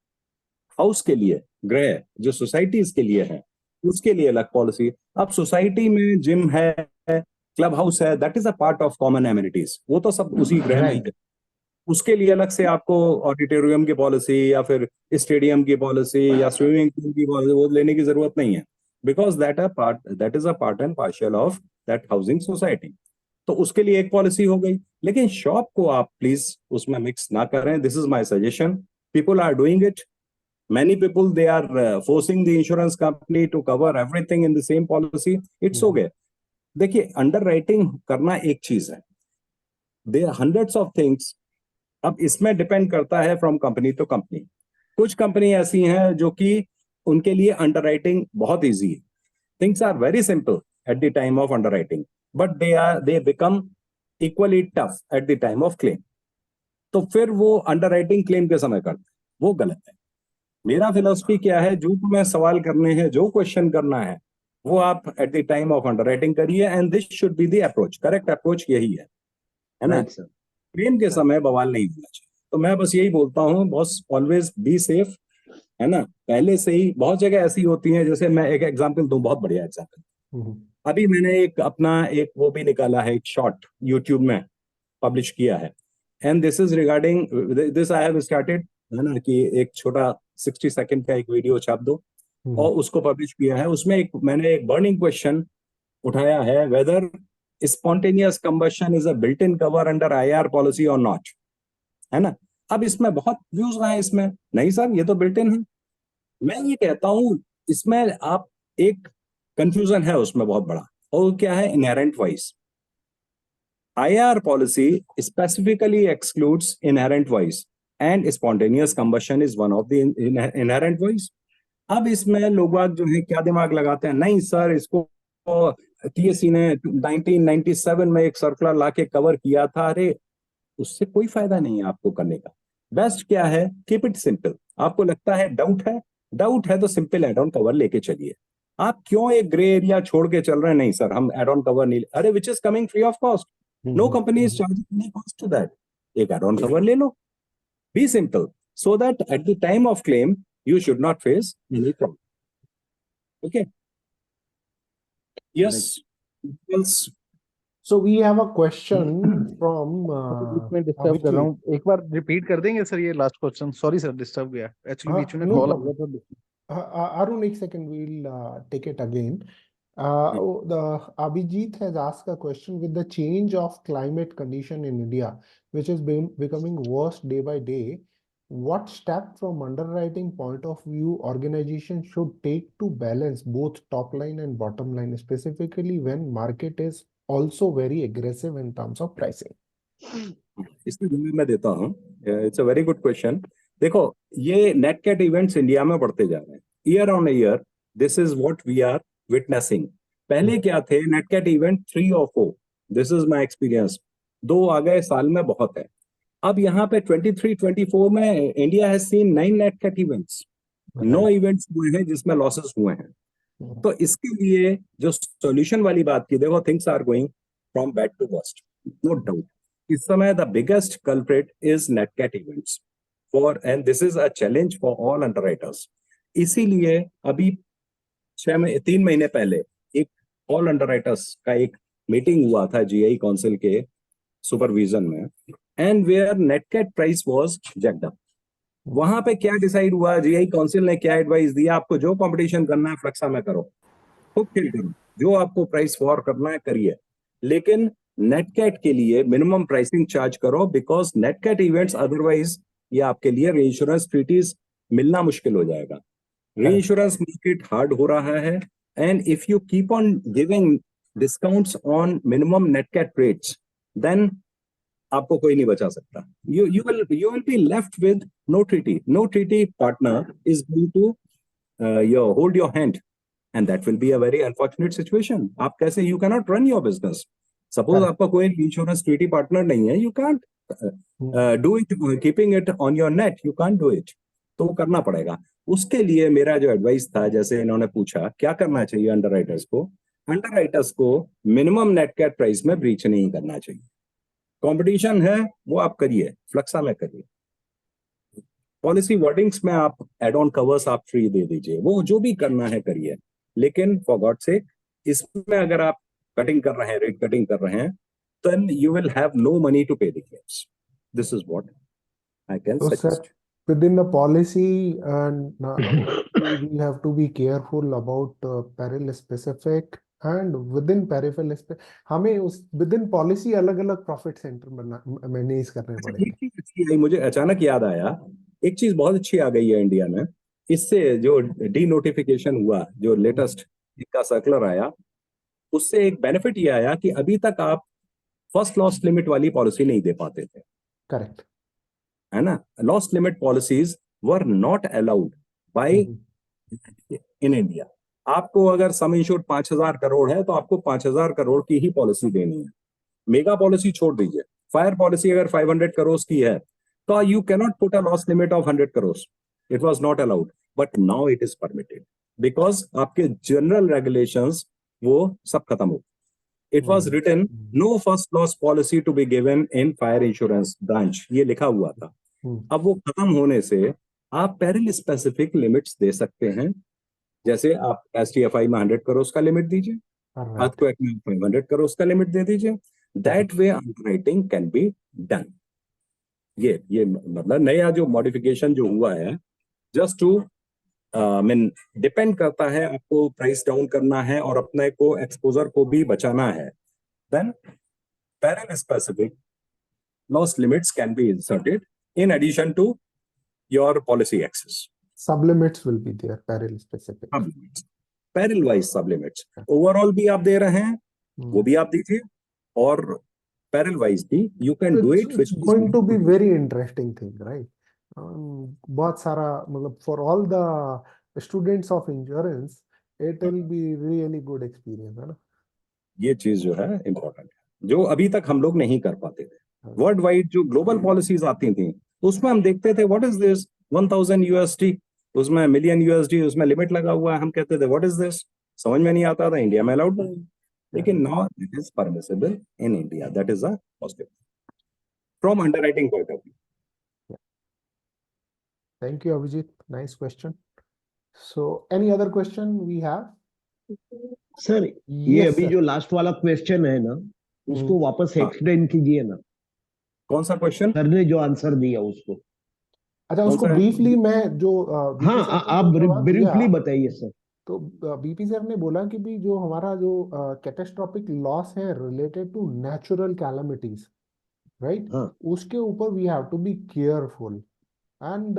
हाउस के लिए गृह जो सोसाइटीज के लिए है उसके लिए अलग पॉलिसी। अब सोसाइटी में जिम है, क्लब हाउस है, that is a part of common amenities, वो तो सब उसी गृह में ही है। उसके लिए अलग से आपको ऑडिटोरियम की पॉलिसी या फिर स्टेडियम की पॉलिसी या स्विमिंग पूल की पॉलिसी वो लेने की जरूरत नहीं है, because that is a part and partial of that housing society. तो उसके लिए एक पॉलिसी हो गई, लेकिन शॉप को आप प्लीज उसमें मिक्स ना करें। This is my suggestion. People are doing it, many people they are forcing the insurance company to cover everything in the same policy. It's okay. देखिए अंडरराइटिंग करना एक चीज है, there are hundreds of things. अब इसमें depend करता है from company to company. कुछ कंपनी ऐसी हैं जो कि उनके लिए अंडरराइटिंग बहुत इजी है, things are very simple at the time of underwriting, but they become equally tough at the time of claim. तो फिर वो अंडरराइटिंग क्लेम के समय करते हैं, वो गलत है। मेरा फिलॉसफी क्या है, जो तुम्हें सवाल करने हैं, जो क्वेश्चन करना है, वो आप at the time of underwriting करिए, and this should be the approach. Correct approach यही है ना? क्लेम के समय बवाल नहीं होना चाहिए। तो मैं बस यही बोलता हूँ, बॉस ऑलवेज बी सेफ, है ना? पहले से ही बहुत जगह ऐसी होती हैं, जैसे मैं एक एग्जांपल दूं, बहुत बढ़िया एग्जांपल। अभी मैंने एक अपना एक वो भी निकाला है, एक शॉर्ट यूट्यूब में पब्लिश किया है, and this is regarding this I have started, है ना, कि एक छोटा 60 सेकंड का एक वीडियो छाप दो और उसको पब्लिश किया है। उसमें मैंने एक बर्निंग क्वेश्चन उठाया है, whether spontaneous combustion is a built in cover under IR policy और नॉट, है ना। अब इसमें बहुत व्यूज आए, इसमें नहीं सर ये तो बिल्ट इन है। मैं ये कहता हूं इसमें आप एक कंफ्यूजन है उसमें बहुत बड़ा, और क्या है, inherent voice. IR policy specifically excludes inherent voice and spontaneous combustion is one of the inherent voice. अब इसमें लोग जो है क्या दिमाग लगाते हैं, नहीं सर इसको TSC ने 1997 में एक सर्कुलर लाके कवर किया था। अरे उससे कोई फायदा नहीं है आपको करने का। बेस्ट क्या है, कीप इट सिंपल। आपको लगता है डाउट है तो सिंपल एड ऑन कवर लेके चलिए। आप क्यों एक ग्रे एरिया छोड़ के चल रहे हैं, नहीं सर हम एड ऑन कवर नहीं, अरे which is coming free of cost, no company is charging any cost to that, एक एड ऑन कवर ले लो, be simple, so that at the time of claim you should not face any problem. Okay, yes. So we have a question from बीच में disturb कर रहा हूँ, एक बार repeat कर देंगे सर ये last question? Sorry sir disturb गया, एक्चुअली बीच में no कॉल आ problem. गया तो। Arun, एक second, we'll take it again. The Abhijit has asked a question: with the change of climate condition in India, which is becoming worse day by day, what step from underwriting point of view organization should take to balance both top line and bottom line, specifically when market is also very aggressive in terms of pricing? इसमें जवाब मैं देता हूँ, it's a very good question. देखो ये net cat events India में बढ़ते जा रहे हैं year on year, this is what we are witnessing. पहले क्या थे नेट कैट इवेंट 3 और 4, दिस इज माय एक्सपीरियंस, 2 आ गए साल में बहुत है। अब यहाँ पे 23-24 में India has seen 9 net cat events, 9 events हुए हैं जिसमें लॉसेस हुए हैं। तो इसके लिए जो सॉल्यूशन वाली बात की, देखो things are going from bad to worst, no doubt. इस समय the biggest culprit is net cat events for, and this is a challenge for all underwriters. इसीलिए अभी 3 महीने पहले एक ऑल अंडरराइटर्स का एक मीटिंग हुआ था GI काउंसिल के सुपरविजन में, and where net cat price was jacked up. वहां पे क्या डिसाइड हुआ, GI काउंसिल ने क्या एडवाइस दिया, आपको जो कंपटीशन करना है फ्लेक्सा में करो, खूब खेल करो, जो आपको प्राइस वॉर करना है करिए, लेकिन नेट कैट के लिए मिनिमम प्राइसिंग चार्ज करो, because net cat events otherwise ये आपके लिए रीइंश्योरेंस ट्रीटीज मिलना मुश्किल हो जाएगा। रीइंश्योरेंस मार्केट हार्ड हो रहा है, and if you keep on giving discounts on minimum net cat rates, then आपको कोई नहीं बचा सकता। you will be left with no treaty partner is going to hold your hand, and that will be a very unfortunate situation. आप कैसे, you cannot run your business. Suppose आपका कोई insurance treaty partner नहीं है, you can't do it, keeping it on your net, you can't do it, तो करना पड़ेगा। उसके लिए मेरा जो एडवाइस था, जैसे इन्होंने पूछा क्या करना चाहिए अंडरराइटर्स को मिनिमम नेट कैट प्राइस में ब्रीच नहीं करना चाहिए। कंपटीशन है वो आप करिए, फ्लेक्सा में करिए, पॉलिसी वर्डिंग्स में आप एड ऑन कवर्स आप फ्री दे दीजिए, वो जो भी करना है करिए, लेकिन फॉर गॉड सेक इसमें अगर आप कटिंग कर रहे हैं, रेट कटिंग कर रहे हैं, then you will have no money to pay the claims. This is what I can So, suggest. sir, within the policy, and we have to be careful about peril specific and within peripheral हमें उस within policy अलग-अलग profit center manage करने अच्छा, पड़ेंगे। एक चीज अच्छी आई, मुझे अचानक याद आया, एक चीज बहुत अच्छी आ गई है इंडिया में, इससे जो डी नोटिफिकेशन हुआ, जो लेटेस्ट इनका सर्कुलर आया, उससे एक बेनिफिट ये आया कि अभी तक आप फर्स्ट लॉस लिमिट वाली पॉलिसी नहीं दे पाते थे, करेक्ट, है ना। Loss limit policies were not allowed by in India. आपको अगर सम इंश्योर्ड 5,000 करोड़ है तो आपको 5,000 करोड़ की ही पॉलिसी देनी है। मेगा पॉलिसी छोड़ दीजिए, फायर पॉलिसी अगर 500 करोड़ की है तो you cannot put a loss limit of 100 crore, it was not allowed, but now it is permitted, because आपके जनरल रेगुलेशंस वो सब खत्म हो। It was written no first loss policy to be given in fire insurance branch, ये लिखा हुआ था। अब वो खत्म होने से आप पेरिल स्पेसिफिक लिमिट्स दे सकते हैं, जैसे आप STFI में 100 करोड़ का लिमिट दीजिए, राइट अर्थक्वेक में 500 करोड़ का लिमिट दे दीजिए. That way underwriting can be done. ये मतलब नया जो मॉडिफिकेशन जो हुआ है, जस्ट टू मीन डिपेंड करता है, आपको प्राइस डाउन करना है और अपने को एक्सपोजर को भी बचाना है. Then peril specific loss limits can be inserted in addition to your policy access. sublimits will be there, peril specific. Sublimits. Peril wise sublimits. Overall भी आप दे रहे हैं, वो भी आप दीजिए, और peril wise भी you can do it. It's going to be very interesting thing, right? बहुत सारा मतलब for all the students of insurance, it will be really good experience, है ना? ये चीज जो है इम्पोर्टेंट है, जो अभी तक हम लोग नहीं कर पाते थे. वर्ल्ड वाइड जो ग्लोबल पॉलिसीज आती थी उसमें हम देखते थे व्हाट इज दिस 1000 USD, उसमें मिलियन USD, उसमें लिमिट लगा हुआ है. हम कहते थे व्हाट इज दिस, समझ में नहीं आता था, इंडिया में अलाउड नहीं. लेकिन now it is permissible in India. That is a positive from underwriting point of view. Thank you, Abhijit. Nice question. So, any other question we have? Sir ये Yes, अभी sir. जो last वाला question है ना, उसको वापस explain कीजिए ना. कौन सा क्वेश्चन? सर ने जो आंसर दिया उसको. अच्छा, उसको ब्रीफली मैं जो BP हाँ, सर ने आप जो जवाब दिया, ब्रीफली बताइए सर. तो BP सर ने बोला कि भी जो हमारा जो कैटेस्ट्रोफिक लॉस है related to natural calamities, right, हाँ. उसके ऊपर we have to be careful. And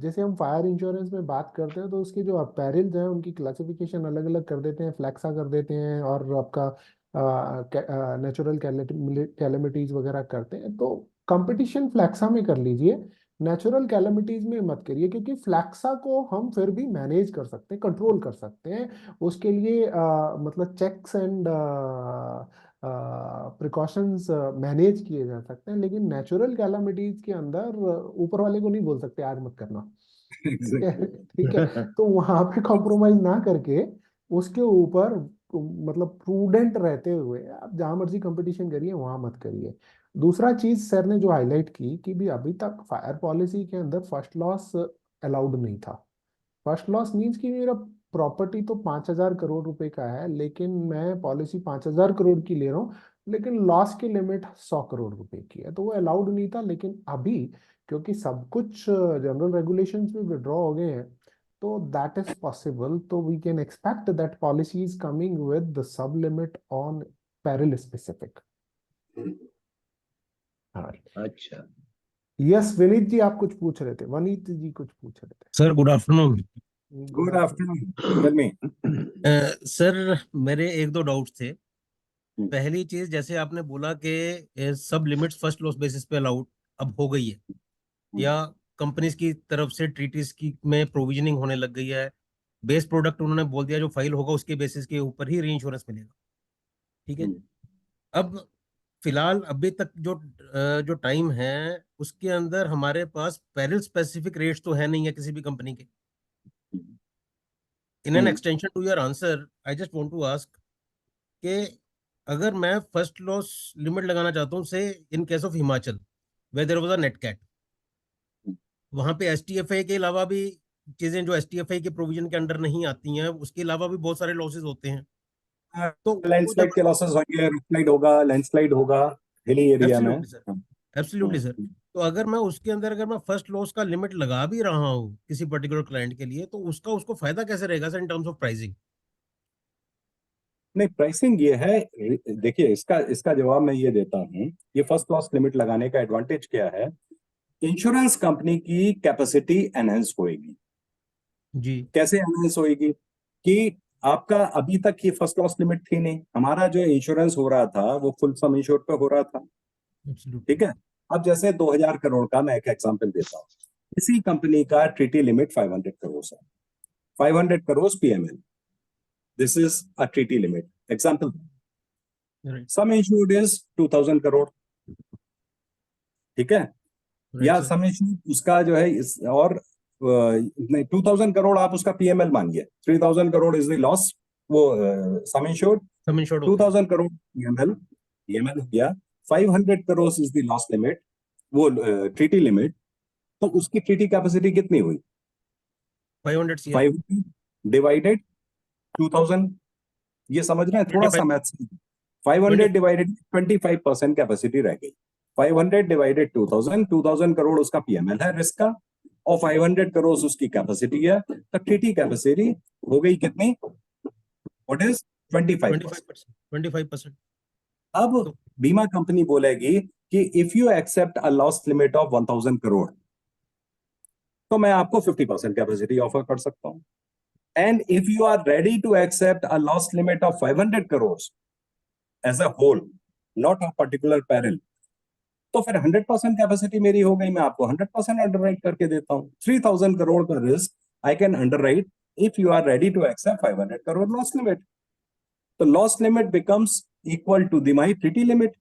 जैसे हम फायर इंश्योरेंस में बात करते हैं तो उसके जो पेरिल्स हैं उनकी क्लासिफिकेशन अलग अलग कर देते हैं, फ्लैक्सा कर देते हैं, और आपका नेचुरल कैलेमिटीज वगैरह करते हैं. तो कंपटीशन फ्लैक्सा में कर लीजिए, नेचुरल कैलेमिटीज में मत करिए, क्योंकि फ्लैक्सा को हम फिर भी मैनेज कर सकते हैं, कंट्रोल कर सकते हैं. उसके लिए मतलब चेक्स एंड प्रिकॉशंस मैनेज किए जा सकते हैं. लेकिन नेचुरल कैलामिटीज के अंदर ऊपर वाले को नहीं बोल सकते आज मत करना. ठीक है, तो वहां पे कॉम्प्रोमाइज ना करके उसके ऊपर मतलब प्रूडेंट रहते हुए आप जहां मर्जी कंपटीशन करिए, वहां मत करिए. दूसरा चीज सर ने जो हाईलाइट की कि भी अभी तक फायर पॉलिसी के अंदर फर्स्ट लॉस अलाउड नहीं था. फर्स्ट लॉस मीन्स कि मेरा प्रॉपर्टी तो 5,000 करोड़ रुपए का है, लेकिन मैं पॉलिसी 5,000 करोड़ की ले रहा हूँ, लेकिन लॉस की लिमिट 100 करोड़ रुपए की है, तो वो अलाउड नहीं था. लेकिन अभी क्योंकि सब कुछ जनरल रेगुलेशंस में विड्रॉ हो गए हैं, तो दैट इज पॉसिबल. तो we can expect that policy is coming with the sub limit on peril specific. अच्छा. यस, विनीत जी आप कुछ पूछ रहे थे, वनीत जी कुछ पूछ रहे थे. Sir good afternoon. Good afternoon. Tell me. Sir मेरे एक दो डाउट्स थे. पहली चीज, जैसे आपने बोला कि सब लिमिट्स फर्स्ट लॉस बेसिस पे अलाउड अब हो गई है, या कंपनीज की तरफ से ट्रीटीज की में प्रोविजनिंग होने लग गई है. बेस प्रोडक्ट उन्होंने बोल दिया जो फाइल होगा उसके बेसिस के ऊपर ही री इंश्योरेंस मिलेगा. ठीक है. अब फिलहाल अभी तक जो टाइम है उसके अंदर हमारे पास पेरिल स्पेसिफिक रेट्स तो है नहीं है किसी भी कंपनी के. In an extension to your answer, I just want to ask कि अगर मैं फर्स्ट लॉस लिमिट लगाना चाहता हूँ, say in case of Himachal where there was a net cat, वहां पे एसटीएफआई के अलावा भी चीजें जो एसटीएफआई के प्रोविजन के अंडर नहीं आती हैं, उसके अलावा भी बहुत सारे लॉसेस होते हैं. तो लैंडस्लाइड के लॉसेस होंगे, रूफस्लाइड होगा, लैंडस्लाइड होगा हिली एरिया में. Absolutely sir. तो अगर मैं उसके अंदर अगर मैं फर्स्ट लॉस का लिमिट लगा भी रहा हूँ किसी पर्टिकुलर क्लाइंट के लिए, तो उसको फायदा कैसे रहेगा sir in terms of pricing? नहीं, प्राइसिंग ये है, देखिए इसका जवाब मैं ये देता हूँ. ये फर्स्ट लॉस लिमिट लगाने का एडवांटेज क्या है, इंश्योरेंस कंपनी की कैपेसिटी एनहेंस होएगी. जी. कैसे एनहेंस होएगी कि आपका अभी तक ये फर्स्ट लॉस लिमिट थी नहीं, हमारा जो इंश्योरेंस हो रहा था वो फुल सम इंश्योर्ड पे हो रहा था. ठीक है. अब जैसे 2000 करोड़ का मैं एक एग्जांपल देता हूँ, इसी कंपनी का ट्रीटी लिमिट 500 करोड़ है. 500 crore PML, this is a treaty limit example. Some insured is 2000 crore. ठीक है. या सम इंश्योर्ड उसका जो है और 2000 करोड़ आप उसका PML मानिए, 3000 करोड़ इज द लॉस, वो सम इंश्योर्ड 2000 करोड़ PML हो गया. 500 crore is the loss limit, वो ट्रीटी लिमिट. तो उसकी ट्रीटी कैपेसिटी कितनी हुई? 500 डिवाइडेड 2000, ये समझ रहे हैं, थोड़ा सा 25 मैथ्स 500 डिवाइडेड 25% कैपेसिटी रह गई, 500 डिवाइडेड 2000 करोड़ उसका पीएमएल है रिस्क का, और 500 करोड़ उसकी कैपेसिटी है, तो टीटी कैपेसिटी हो गई कितनी, व्हाट इज 25%। 25%। अब तो बीमा कंपनी बोलेगी कि if you accept a loss limit of 1000 crore तो मैं आपको 50% कैपेसिटी ऑफर कर सकता हूं, and if you are ready to accept a loss limit of 500 crore as a whole, not a particular peril, तो फिर 100% कैपेसिटी मेरी हो गई, मैं आपको 100% अंडरराइट करके देता हूं। 3000 करोड़ का risk I can underwrite if you are ready to accept 500 crore loss limit. तो loss limit becomes equal to the my TT limit.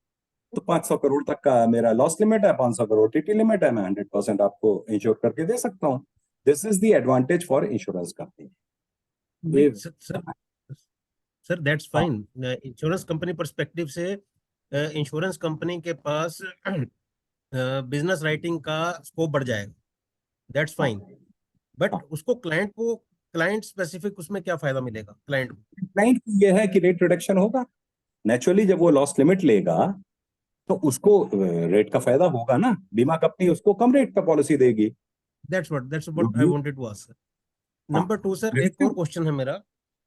तो 500 करोड़ तक का मेरा लॉस लिमिट है, 500 करोड़ टीटी लिमिट है, मैं 100% आपको इंश्योर करके दे सकता हूं। This is the advantage for insurance company. Sir that's fine. Insurance company perspective से इंश्योरेंस कंपनी के पास बिजनेस राइटिंग का स्कोप बढ़ जाएगा, दैट्स फाइन। बट उसको क्लाइंट स्पेसिफिक उसमें क्या फायदा मिलेगा क्लाइंट को? क्लाइंट को यह है कि रेट रिडक्शन होगा नेचुरली, जब वो लॉस लिमिट लेगा तो उसको रेट का फायदा होगा ना, बीमा कंपनी उसको कम रेट पे पॉलिसी देगी। That's what I wanted to ask sir. Number 2 sir, एक और क्वेश्चन है मेरा,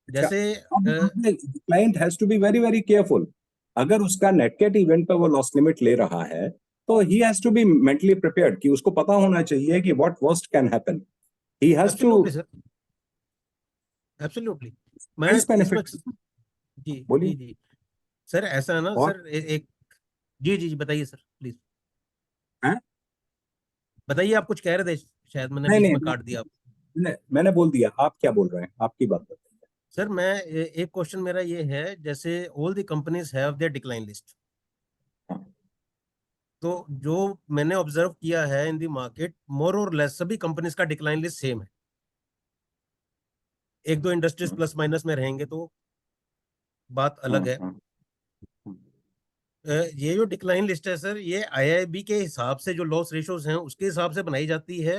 जैसे client has to be very very careful. अगर उसका नेट कैट इवेंट पे वो लॉस लिमिट ले रहा है तो he has to be mentally prepared, कि उसको पता होना चाहिए कि what worst can happen, he has to absolutely sir, absolutely. मैं इसमें जी बोलिए। जी सर, ऐसा है ना और सर, एक जी बताइए सर प्लीज, हैं? बताइए, आप कुछ कह रहे थे, शायद मैंने नहीं बीच नहीं में काट दिया। मैंने बोल दिया, आप क्या बोल रहे हैं, आपकी बात बताइए। सर मैं एक क्वेश्चन मेरा ये है, जैसे all the companies have their decline list, तो जो मैंने ऑब्जर्व किया है इन द मार्केट, मोर और लेस सभी कंपनीज का डिक्लाइन लिस्ट सेम है। एक दो इंडस्ट्रीज प्लस माइनस में रहेंगे तो बात अलग है। ये जो डिक्लाइन लिस्ट है सर, ये आईआईबी के हिसाब से जो लॉस रेशियोज हैं उसके हिसाब से बनाई जाती है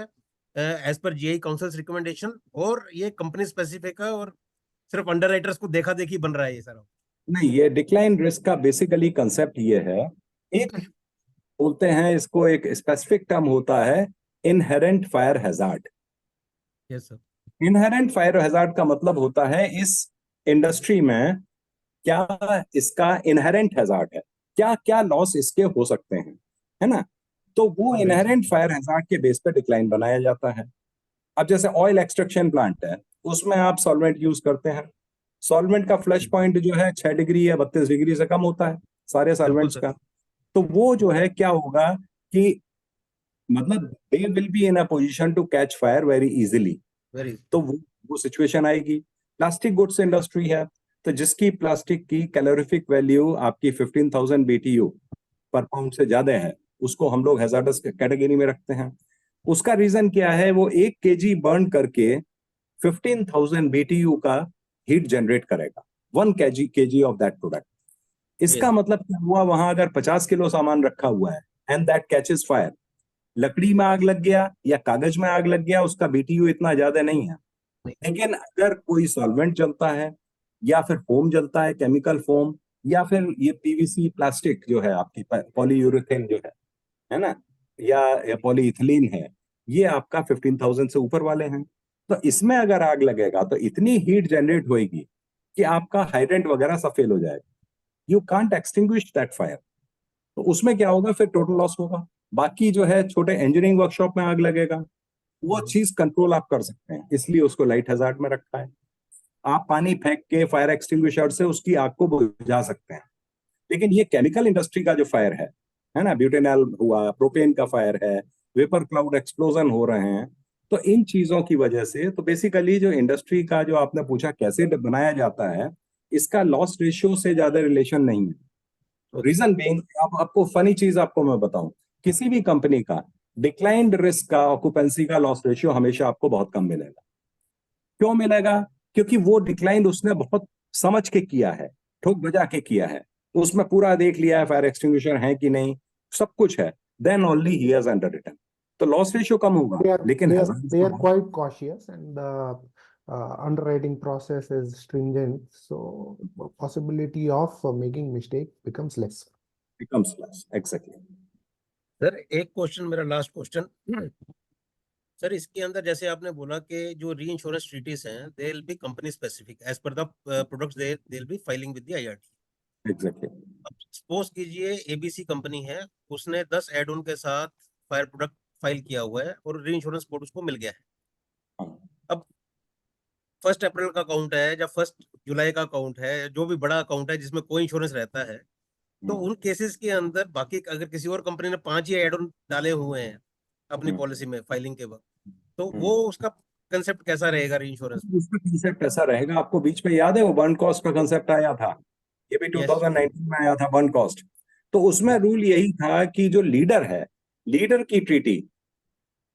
as per GI councils recommendation, और ये कंपनी स्पेसिफिक है और सिर्फ अंडरराइटर्स को देखा देखी बन रहा है ये सर? नहीं, ये डिक्लाइन रिस्क का बेसिकली कंसेप्ट ये है, एक बोलते हैं इसको, एक स्पेसिफिक टर्म होता है inherent fire hazard. Yes sir. Inherent fire hazard का मतलब होता है इस इंडस्ट्री में क्या इसका इनहेरेंट हैजार्ड है, क्या क्या लॉस इसके हो सकते हैं, है ना। तो वो इनहेरेंट फायर हैजार्ड के बेस पे डिक्लाइन बनाया जाता है। अब जैसे ऑयल एक्सट्रैक्शन प्लांट है, उसमें आप सॉल्वेंट यूज करते हैं, सॉल्वेंट का फ्लैश पॉइंट जो है 6 डिग्री या 32 डिग्री से कम होता है सारे बिल्कुल सॉल्वेंट्स सर। का। तो वो जो है क्या होगा कि मतलब they will be in a position to catch fire very easily. Very. तो वो सिचुएशन आएगी। प्लास्टिक गुड्स इंडस्ट्री है, तो जिसकी प्लास्टिक की कैलोरीफिक वैल्यू आपकी 15,000 BTU पर पाउंड से ज्यादा है, उसको हम लोग हैजार्डस कैटेगरी में रखते हैं। उसका रीजन क्या है, वो 1 kg बर्न करके 15,000 BTU का हीट जनरेट करेगा, 1 kg ऑफ दैट प्रोडक्ट। इसका मतलब क्या हुआ, वहां अगर 50 किलो सामान रखा हुआ है एंड दैट कैचेस फायर, लकड़ी में आग लग गया या कागज में आग लग गया, उसका BTU इतना ज्यादा नहीं है। लेकिन अगर कोई सॉल्वेंट जलता है या फिर फोम जलता है, केमिकल फोम, या फिर ये पीवीसी प्लास्टिक जो है आपकी पॉलीयूरेथेन जो है ना, या पॉलीइथिलीन है, ये आपका 15,000 से ऊपर वाले हैं। तो इसमें अगर आग लगेगा तो इतनी हीट जनरेट होगी कि आपका हाइड्रेंट वगैरह सब फेल हो जाएगा, you can't extinguish that fire. तो उसमें क्या होगा, फिर टोटल लॉस होगा। बाकी जो है छोटे इंजीनियरिंग वर्कशॉप में आग लगेगा, वो चीज कंट्रोल आप कर सकते हैं, इसलिए उसको लाइट हैजार्ड में रखा है। आप पानी फेंक के फायर एक्सटिंग्विशर से उसकी आग को बुझा सकते हैं। लेकिन ये केमिकल इंडस्ट्री का जो फायर है ना, ब्यूटेनॉल हुआ, प्रोपेन का फायर है, वेपर क्लाउड एक्सप्लोजन हो रहे हैं, तो इन चीजों की वजह से, तो बेसिकली जो इंडस्ट्री का जो आपने पूछा कैसे बनाया जाता है, इसका लॉस रेशियो से ज्यादा रिलेशन नहीं है। रीजन बीइंग, अब आपको फनी चीज आपको मैं बताऊं, किसी भी कंपनी का डिक्लाइंड रिस्क का ऑक्यूपेंसी का लॉस रेशियो हमेशा आपको बहुत कम मिलेगा। क्यों मिलेगा? क्योंकि वो डिक्लाइन उसने बहुत समझ के किया है, ठोक बजा के किया है, उसमें पूरा देख लिया है फायर एक्सटिंग्विशर है कि नहीं, सब कुछ है, देन ओनली ही हैज अंडररिटन। तो लॉस रेशियो कम होगा, लेकिन they are quite cautious, and underwriting process is stringent, so possibility of making mistake becomes less. Becomes less. Exactly. Sir एक क्वेश्चन, मेरा लास्ट क्वेश्चन सर, इसके अंदर जैसे आपने बोला कि जो री इंश्योरेंस ट्रीटीज हैं they will be company specific as per the products they will be filing with the IRD. Exactly. अब सपोज कीजिए एबीसी कंपनी है, उसने 10 एड ऑन के साथ फायर प्रोडक्ट फाइल किया हुआ है और री इंश्योरेंस कोड उसको मिल गया है। हाँ। अब 1 अप्रैल का अकाउंट है या 1 जुलाई का अकाउंट है, जो भी बड़ा अकाउंट है जिसमें कोई इंश्योरेंस रहता है, तो उन केसेस के अंदर बाकी अगर किसी और कंपनी ने 5 ही एड ऑन डाले हुए हैं अपनी पॉलिसी में फाइलिंग के वक्त, तो वो उसका कंसेप्ट कैसा रहेगा री इंश्योरेंस? उसका कंसेप्ट कैसा रहेगा? आपको बीच में याद है वो बर्न कॉस्ट का कंसेप्ट आया था, ये भी 2019 में आया था बर्न कॉस्ट। तो उसमें रूल यही था कि जो लीडर है, लीडर की ट्रीटी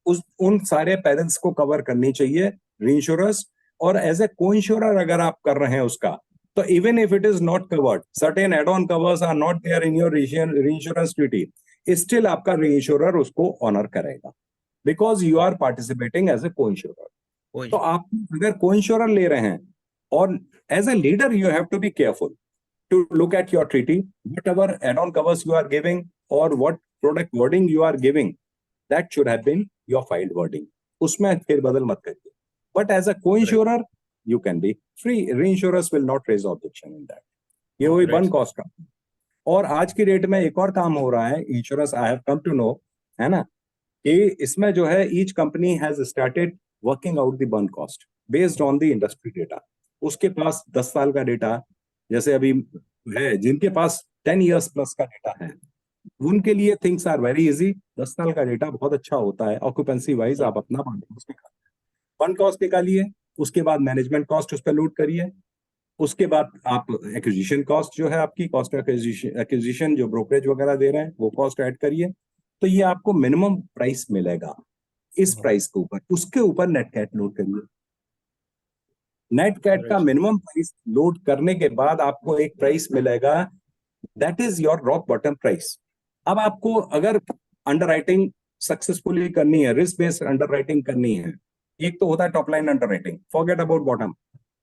उन सारे पेरेंट्स को कवर करनी चाहिए री इंश्योरेंस, और एज ए को इंश्योरर अगर आप कर रहे हैं उसका, तो even if it is not covered, certain add on covers are not there in your re insurance treaty, still आपका री इंश्योरर उसको ऑनर करेगा because you are participating as a co insurer. तो आप अगर को इंश्योरर ले रहे हैं और as a leader you have to be careful to look at your treaty, whatever add-on covers you are giving or what product wording you are giving, that should have been your filed wording. उसमें फिर बदल मत करिए. But as a co-insurer, you can be free. Reinsurers will not raise objection in that. ये वही one cost का। और आज की डेट में एक और काम हो रहा है insurance, I have come to know, है ना, कि इसमें जो है each company has started working out the burn cost based on the industry data. उसके पास 10 साल का डेटा जैसे अभी है, जिनके पास 10 years प्लस का डेटा है, उनके लिए थिंग्स आर वेरी इजी। 10 साल का डेटा बहुत अच्छा होता है, ऑक्यूपेंसी वाइज आप अपना वन कॉस्ट निकालिए, उसके बाद मैनेजमेंट कॉस्ट उस पर लोड करिए, उसके बाद आप एक्विजिशन कॉस्ट जो है आपकी कॉस्ट एक्विजिशन जो ब्रोकरेज वगैरह दे रहे हैं वो कॉस्ट ऐड करिए, तो ये आपको मिनिमम प्राइस मिलेगा इस प्राइस के ऊपर। उसके ऊपर नेट कैट लोड करिए। नेट कैट का मिनिमम प्राइस लोड करने के बाद आपको एक प्राइस मिलेगा, that is your rock bottom price. अब आपको अगर अंडरराइटिंग सक्सेसफुली करनी है, रिस्क बेस्ड अंडरराइटिंग करनी है, एक तो होता है top line underwriting, forget about bottom,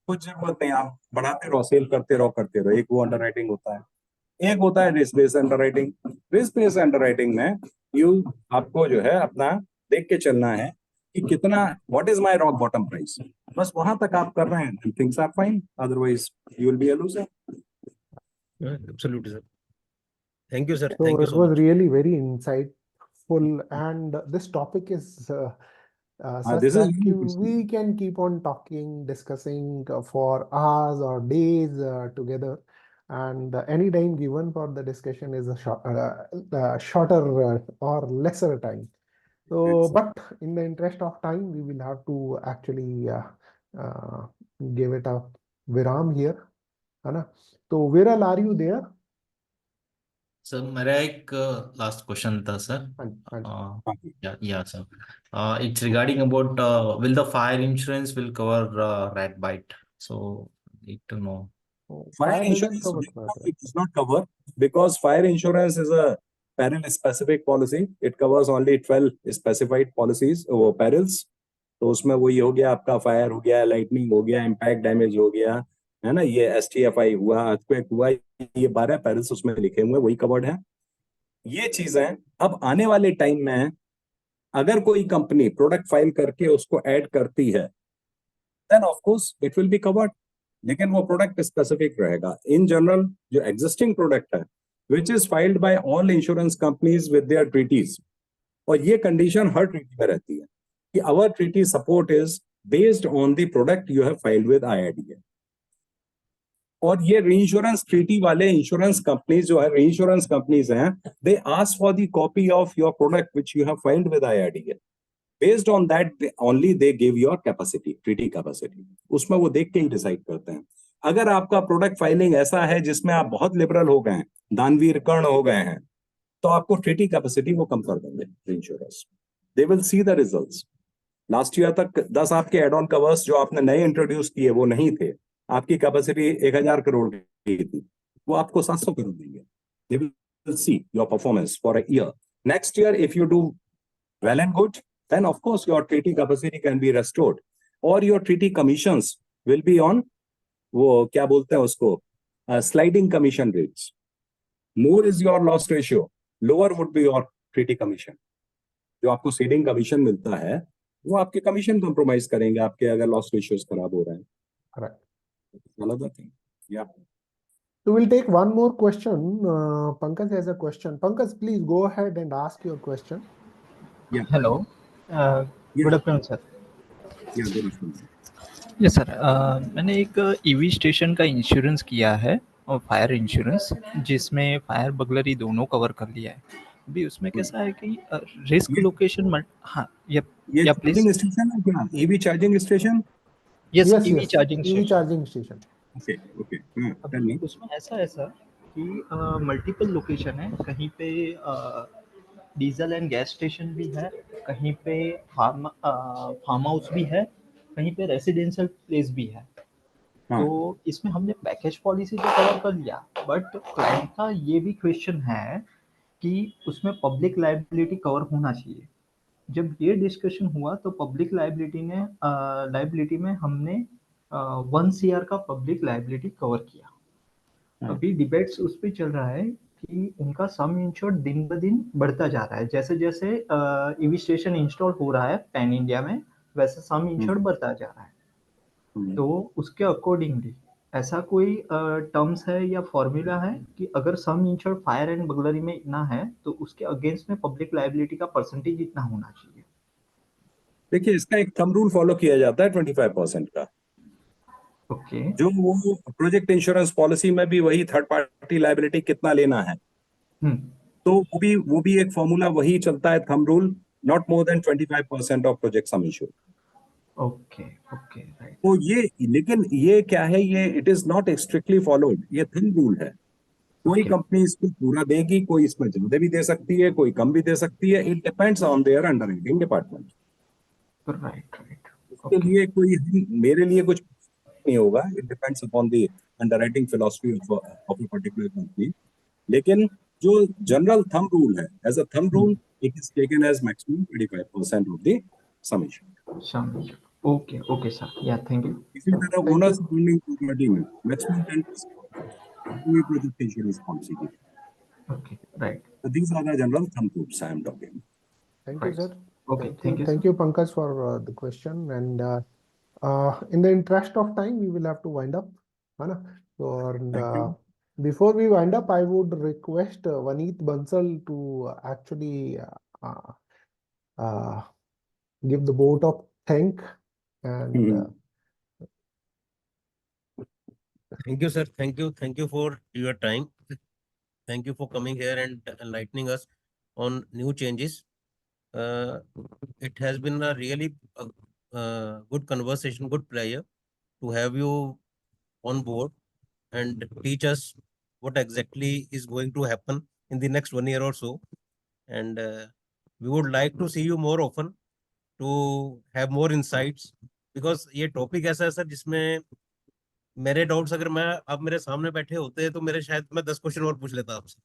कुछ जरूरत नहीं, आप बढ़ाते रहो, सेल करते रहो, एक वो अंडरराइटिंग होता है। एक होता है risk based underwriting. Risk based underwriting में आपको जो है अपना देख के चलना है कि कितना, what is my rock bottom price, बस वहां तक आप कर रहे हैं, things are fine, otherwise you will be a loser. Absolutely, sir. Thank you, sir. So Thank you it so was much. really very insightful, and this topic is such this is that really interesting. we can keep on talking, discussing for hours or days together, and any time given for the discussion is a shorter or lesser time. So, but in the interest of time, we will have to actually give it a viram here, है ना? तो Viral, are you there? Sir मेरा एक last question था sir. या sir, it's regarding about will the fire insurance will cover rat bite, so need to know. Fire insurance it does not cover because fire insurance is a peril specific policy. It covers only 12 specified policies or perils. तो उसमें वही हो गया आपका, fire हो गया, lightning हो गया, इम्पैक्ट डैमेज हो गया, है ना, ये STFI हुआ, अर्थक्वेक हुआ, ये 12 पेरिल्स उसमें लिखे हुए, वही कवर्ड है। ये चीजें अब आने वाले टाइम में अगर कोई कंपनी प्रोडक्ट फाइल करके उसको ऐड करती है, then of course it will be covered, लेकिन वो प्रोडक्ट स्पेसिफिक रहेगा। इन जनरल जो एग्जिस्टिंग प्रोडक्ट है which is filed by all insurance companies with their treaties, और ये कंडीशन हर ट्रीटी में रहती है कि our treaty support is based on the product you have filed with IRDA. और ये reinsurance treaty वाले insurance companies जो है, reinsurance companies हैं, they ask for the copy of your product which you have filed with IRDA. Based on that only they give your capacity, treaty capacity. उसमें वो देख के ही decide करते हैं। अगर आपका product filing ऐसा है जिसमें आप बहुत liberal हो गए हैं, दानवीर कर्ण हो गए हैं, तो आपको treaty capacity वो कम कर देंगे reinsurers. They will see the results. Last year तक 10 आपके एड ऑन कवर्स जो आपने नए इंट्रोड्यूस किए वो नहीं थे, आपकी कैपेसिटी 1000 करोड़ की थी, वो आपको 700 करोड़ देंगे। They will see your performance for a year. Next year, if you do well and good, then of course your treaty capacity can be restored. और your treaty commissions will be on, वो क्या बोलते हैं उसको, sliding commission rates. More is your loss ratio, lower would be your treaty commission. जो आपको seeding commission मिलता है वो आपके कमीशन कॉम्प्रोमाइज करेंगे आपके, अगर लॉस रेशियोज खराब हो रहे हैं. Correct. Another thing. Yeah. So we'll take one more question. Pankaj has a question. Pankaj, please go ahead and ask your question. Yeah. Hello Yeah. Good afternoon sir. Yeah, good afternoon. Yes sir, मैंने एक EV station का insurance किया है और fire insurance, जिसमें fire बगलरी दोनों cover कर लिया है. अभी उसमें कैसा है कि रिस्क ये- लोकेशन, हाँ ये या प्लीज. चार्जिंग स्टेशन है क्या? EV charging station? Yes, Yes, EV yes. Charging EV station. charging station. Okay okay. Tell अभी मी. उसमें ऐसा है सर कि मल्टीपल लोकेशन है. कहीं पे डीजल एंड गैस स्टेशन भी है, कहीं पे फार्म हाउस भी है, कहीं पे रेसिडेंशियल प्लेस भी है. हाँ. तो इसमें हमने पैकेज पॉलिसी तो कवर कर लिया, बट क्लाइंट का ये भी क्वेश्चन है कि उसमें पब्लिक लाइबिलिटी कवर होना चाहिए. जब ये डिस्कशन हुआ तो पब्लिक लाइबिलिटी में हमने 1 CR का पब्लिक लाइबिलिटी कवर किया. अभी डिबेट्स उस पे चल रहा है कि उनका सम इंश्योर्ड दिन ब दिन बढ़ता जा रहा है. जैसे जैसे ईवी स्टेशन इंस्टॉल हो रहा है पैन इंडिया में, वैसे सम इंश्योर्ड बढ़ता जा रहा है. तो उसके अकॉर्डिंगली ऐसा कोई टर्म्स है या फॉर्मूला है कि अगर सम इंश्योर्ड फायर एंड बगलरी में इतना है तो उसके अगेंस्ट में पब्लिक लाइबिलिटी का परसेंटेज इतना होना चाहिए. देखिए, इसका एक थंब रूल फॉलो किया जाता है 25% का. ओके. जो वो प्रोजेक्ट इंश्योरेंस पॉलिसी में भी वही थर्ड पार्टी लाइबिलिटी कितना लेना है, तो वो भी एक फॉर्मूला वही चलता है, thumb rule, not more than 25% of project some insured. Okay okay right. तो ये, लेकिन ये क्या है, ये it is not strictly followed, ये थंब रूल है. कोई Okay. कंपनी इसको पूरा देगी, कोई इसमें ज्यादा भी दे सकती है, कोई कम भी दे सकती है. It depends on their underwriting department. Right right. इसके लिए कोई, मेरे लिए कुछ नहीं होगा. It depends upon the underwriting philosophy of a particular company. लेकिन जो जनरल थंब रूल है, as a thumb rule, it is taken as maximum 25% of the summation. Okay okay sir. या थैंक यू. इसी तरह ओनर्स फंडिंग प्रॉपर्टी में maximum 10% कोई project insurance policy की. Okay right. So these are the general thumb rules I am talking. Thank you, Right. sir. Okay, thank you, Thank sir. you, Pankaj, for the question. And in the interest of time, we will have to wind up. है ना? So, and Thank you. before we wind up, I would request Vaneet Bansal to actually give the vote of thank and Thank you, sir. Thank you for your time. Thank you for coming here and enlightening us on new changes. It has been a really good conversation, good pleasure to have you on board and teach us what exactly is going to happen in the next 1 year or so. And we would like to see you more often to have more insights, because ये topic ऐसा है sir जिसमें मेरे doubts, अगर मैं आप मेरे सामने बैठे होते तो मेरे शायद मैं 10 क्वेश्चन और पूछ लेता आपसे.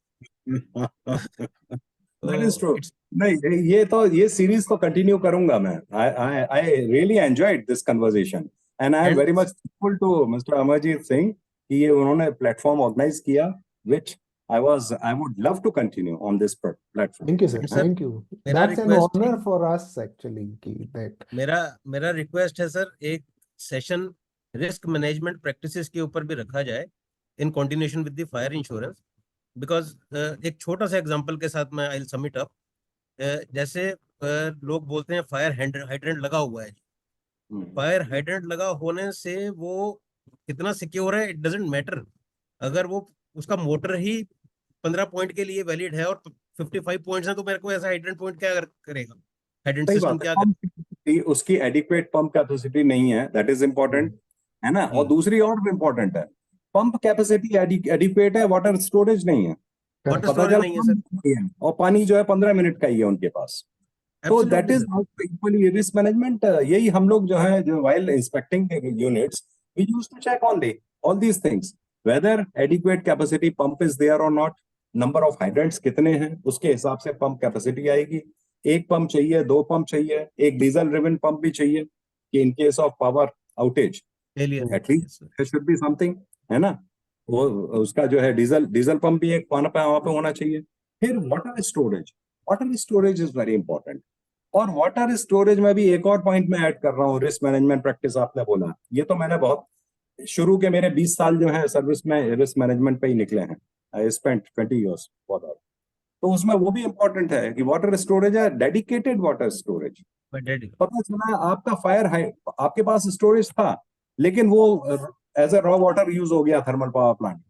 That is true. It's नहीं, ये सीरीज तो कंटिन्यू करूंगा मैं. I really enjoyed this conversation and I am very much thankful to Mr. Amarjeet Singh कि ये उन्होंने प्लेटफॉर्म ऑर्गेनाइज किया, which I would love to continue on this platform. thank you, sir. Sir, Thank you. मेरा That's an request honor for us actually. That मेरा request है sir, एक session risk management practices के ऊपर भी रखा जाए in continuation with the fire insurance. Because एक छोटा सा एग्जांपल के साथ मैं आई समिट अप. जैसे लोग बोलते हैं फायर हाइड्रेंट लगा हुआ है. फायर हाइड्रेंट लगा होने से वो कितना सिक्योर है, इट डजंट मैटर. अगर वो उसका मोटर ही 15 पॉइंट के लिए वैलिड है और 55 पॉइंट्स हैं, तो मेरे को ऐसा हाइड्रेंट पॉइंट क्या करेगा, हाइड्रेंट सही सिस्टम बात क्या है. उसकी एडिक्वेट पंप कैपेसिटी नहीं है, दैट इज इम्पोर्टेंट, है ना. और दूसरी और भी इम्पोर्टेंट है, पंप कैपेसिटी एडिक्वेट है, वाटर स्टोरेज नहीं है. वाटर पता स्टोरेज चला नहीं है सर. और पानी जो है 15 मिनट का ही है उनके पास. तो that is equally risk management. यही हम लोग जो है, जो while inspecting the units, we used to check on all these things, whether adequate capacity pump is there or not, number of hydrants कितने हैं, उसके हिसाब से पंप कैपेसिटी आएगी. एक पंप चाहिए, 2 पंप चाहिए, एक डीजल ड्रिवन पंप भी चाहिए. कि in case of power outage Failure. at least Yes, sir. there should be something, है ना, वो उसका जो है डीजल पंप भी एक वहां पे होना चाहिए। फिर water storage is very important. और वाटर स्टोरेज में भी एक और पॉइंट मैं ऐड कर रहा हूँ, रिस्क मैनेजमेंट प्रैक्टिस आपने बोला, ये तो मैंने बहुत शुरू के मेरे 20 साल जो है सर्विस में रिस्क मैनेजमेंट पे ही निकले हैं। I spent 20 years for that. तो उसमें वो भी इंपॉर्टेंट है कि वाटर स्टोरेज है, dedicated water storage. But that is- पता चला आपका आपके पास स्टोरेज था, लेकिन वो as a raw water use हो गया थर्मल पावर प्लांट।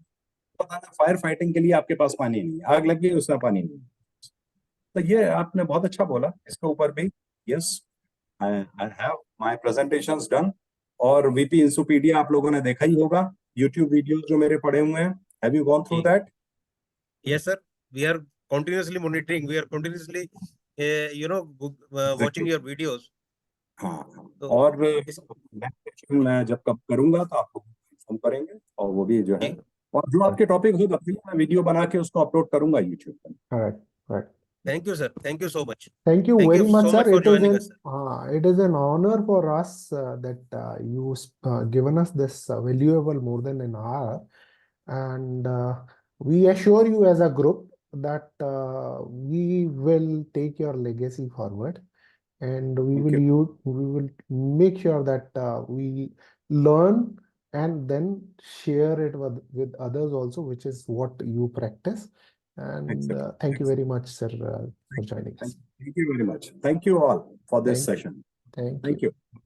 पता ना फायर फाइटिंग के लिए आपके पास पानी नहीं है, आग लग गई उसमें पानी नहीं है। तो ये आपने बहुत अच्छा बोला, इसके ऊपर भी yes I have my presentations done. और वीपी इंसुपीडिया आप लोगों ने देखा ही होगा, यूट्यूब वीडियोस जो मेरे पड़े हुए हैं, have you gone through that? Yes, sir. We are continuously monitoring. We are continuously, watching your videos. हाँ, तो और next session मैं जब कब करूंगा तो आप लोग इन्फॉर्म करेंगे, और वो भी जो है, और जो आपके टॉपिक होगा फिर मैं वीडियो बना के उसको अपलोड करूंगा यूट्यूब पर। Correct, correct. Thank you, sir. Thank you so much. Thank you Thank very you much, so sir. much for joining us, sir. It is an honor for us that you given us this valuable more than an hour, and we assure you as a group that we will take your legacy forward, and Thank we will make sure that we learn and then share it with others also, which is what you practice. And Excellent. thank you very much, sir, for joining us. Thank you very much. Thank you all for this Thank you. session. Thank you. Thank you.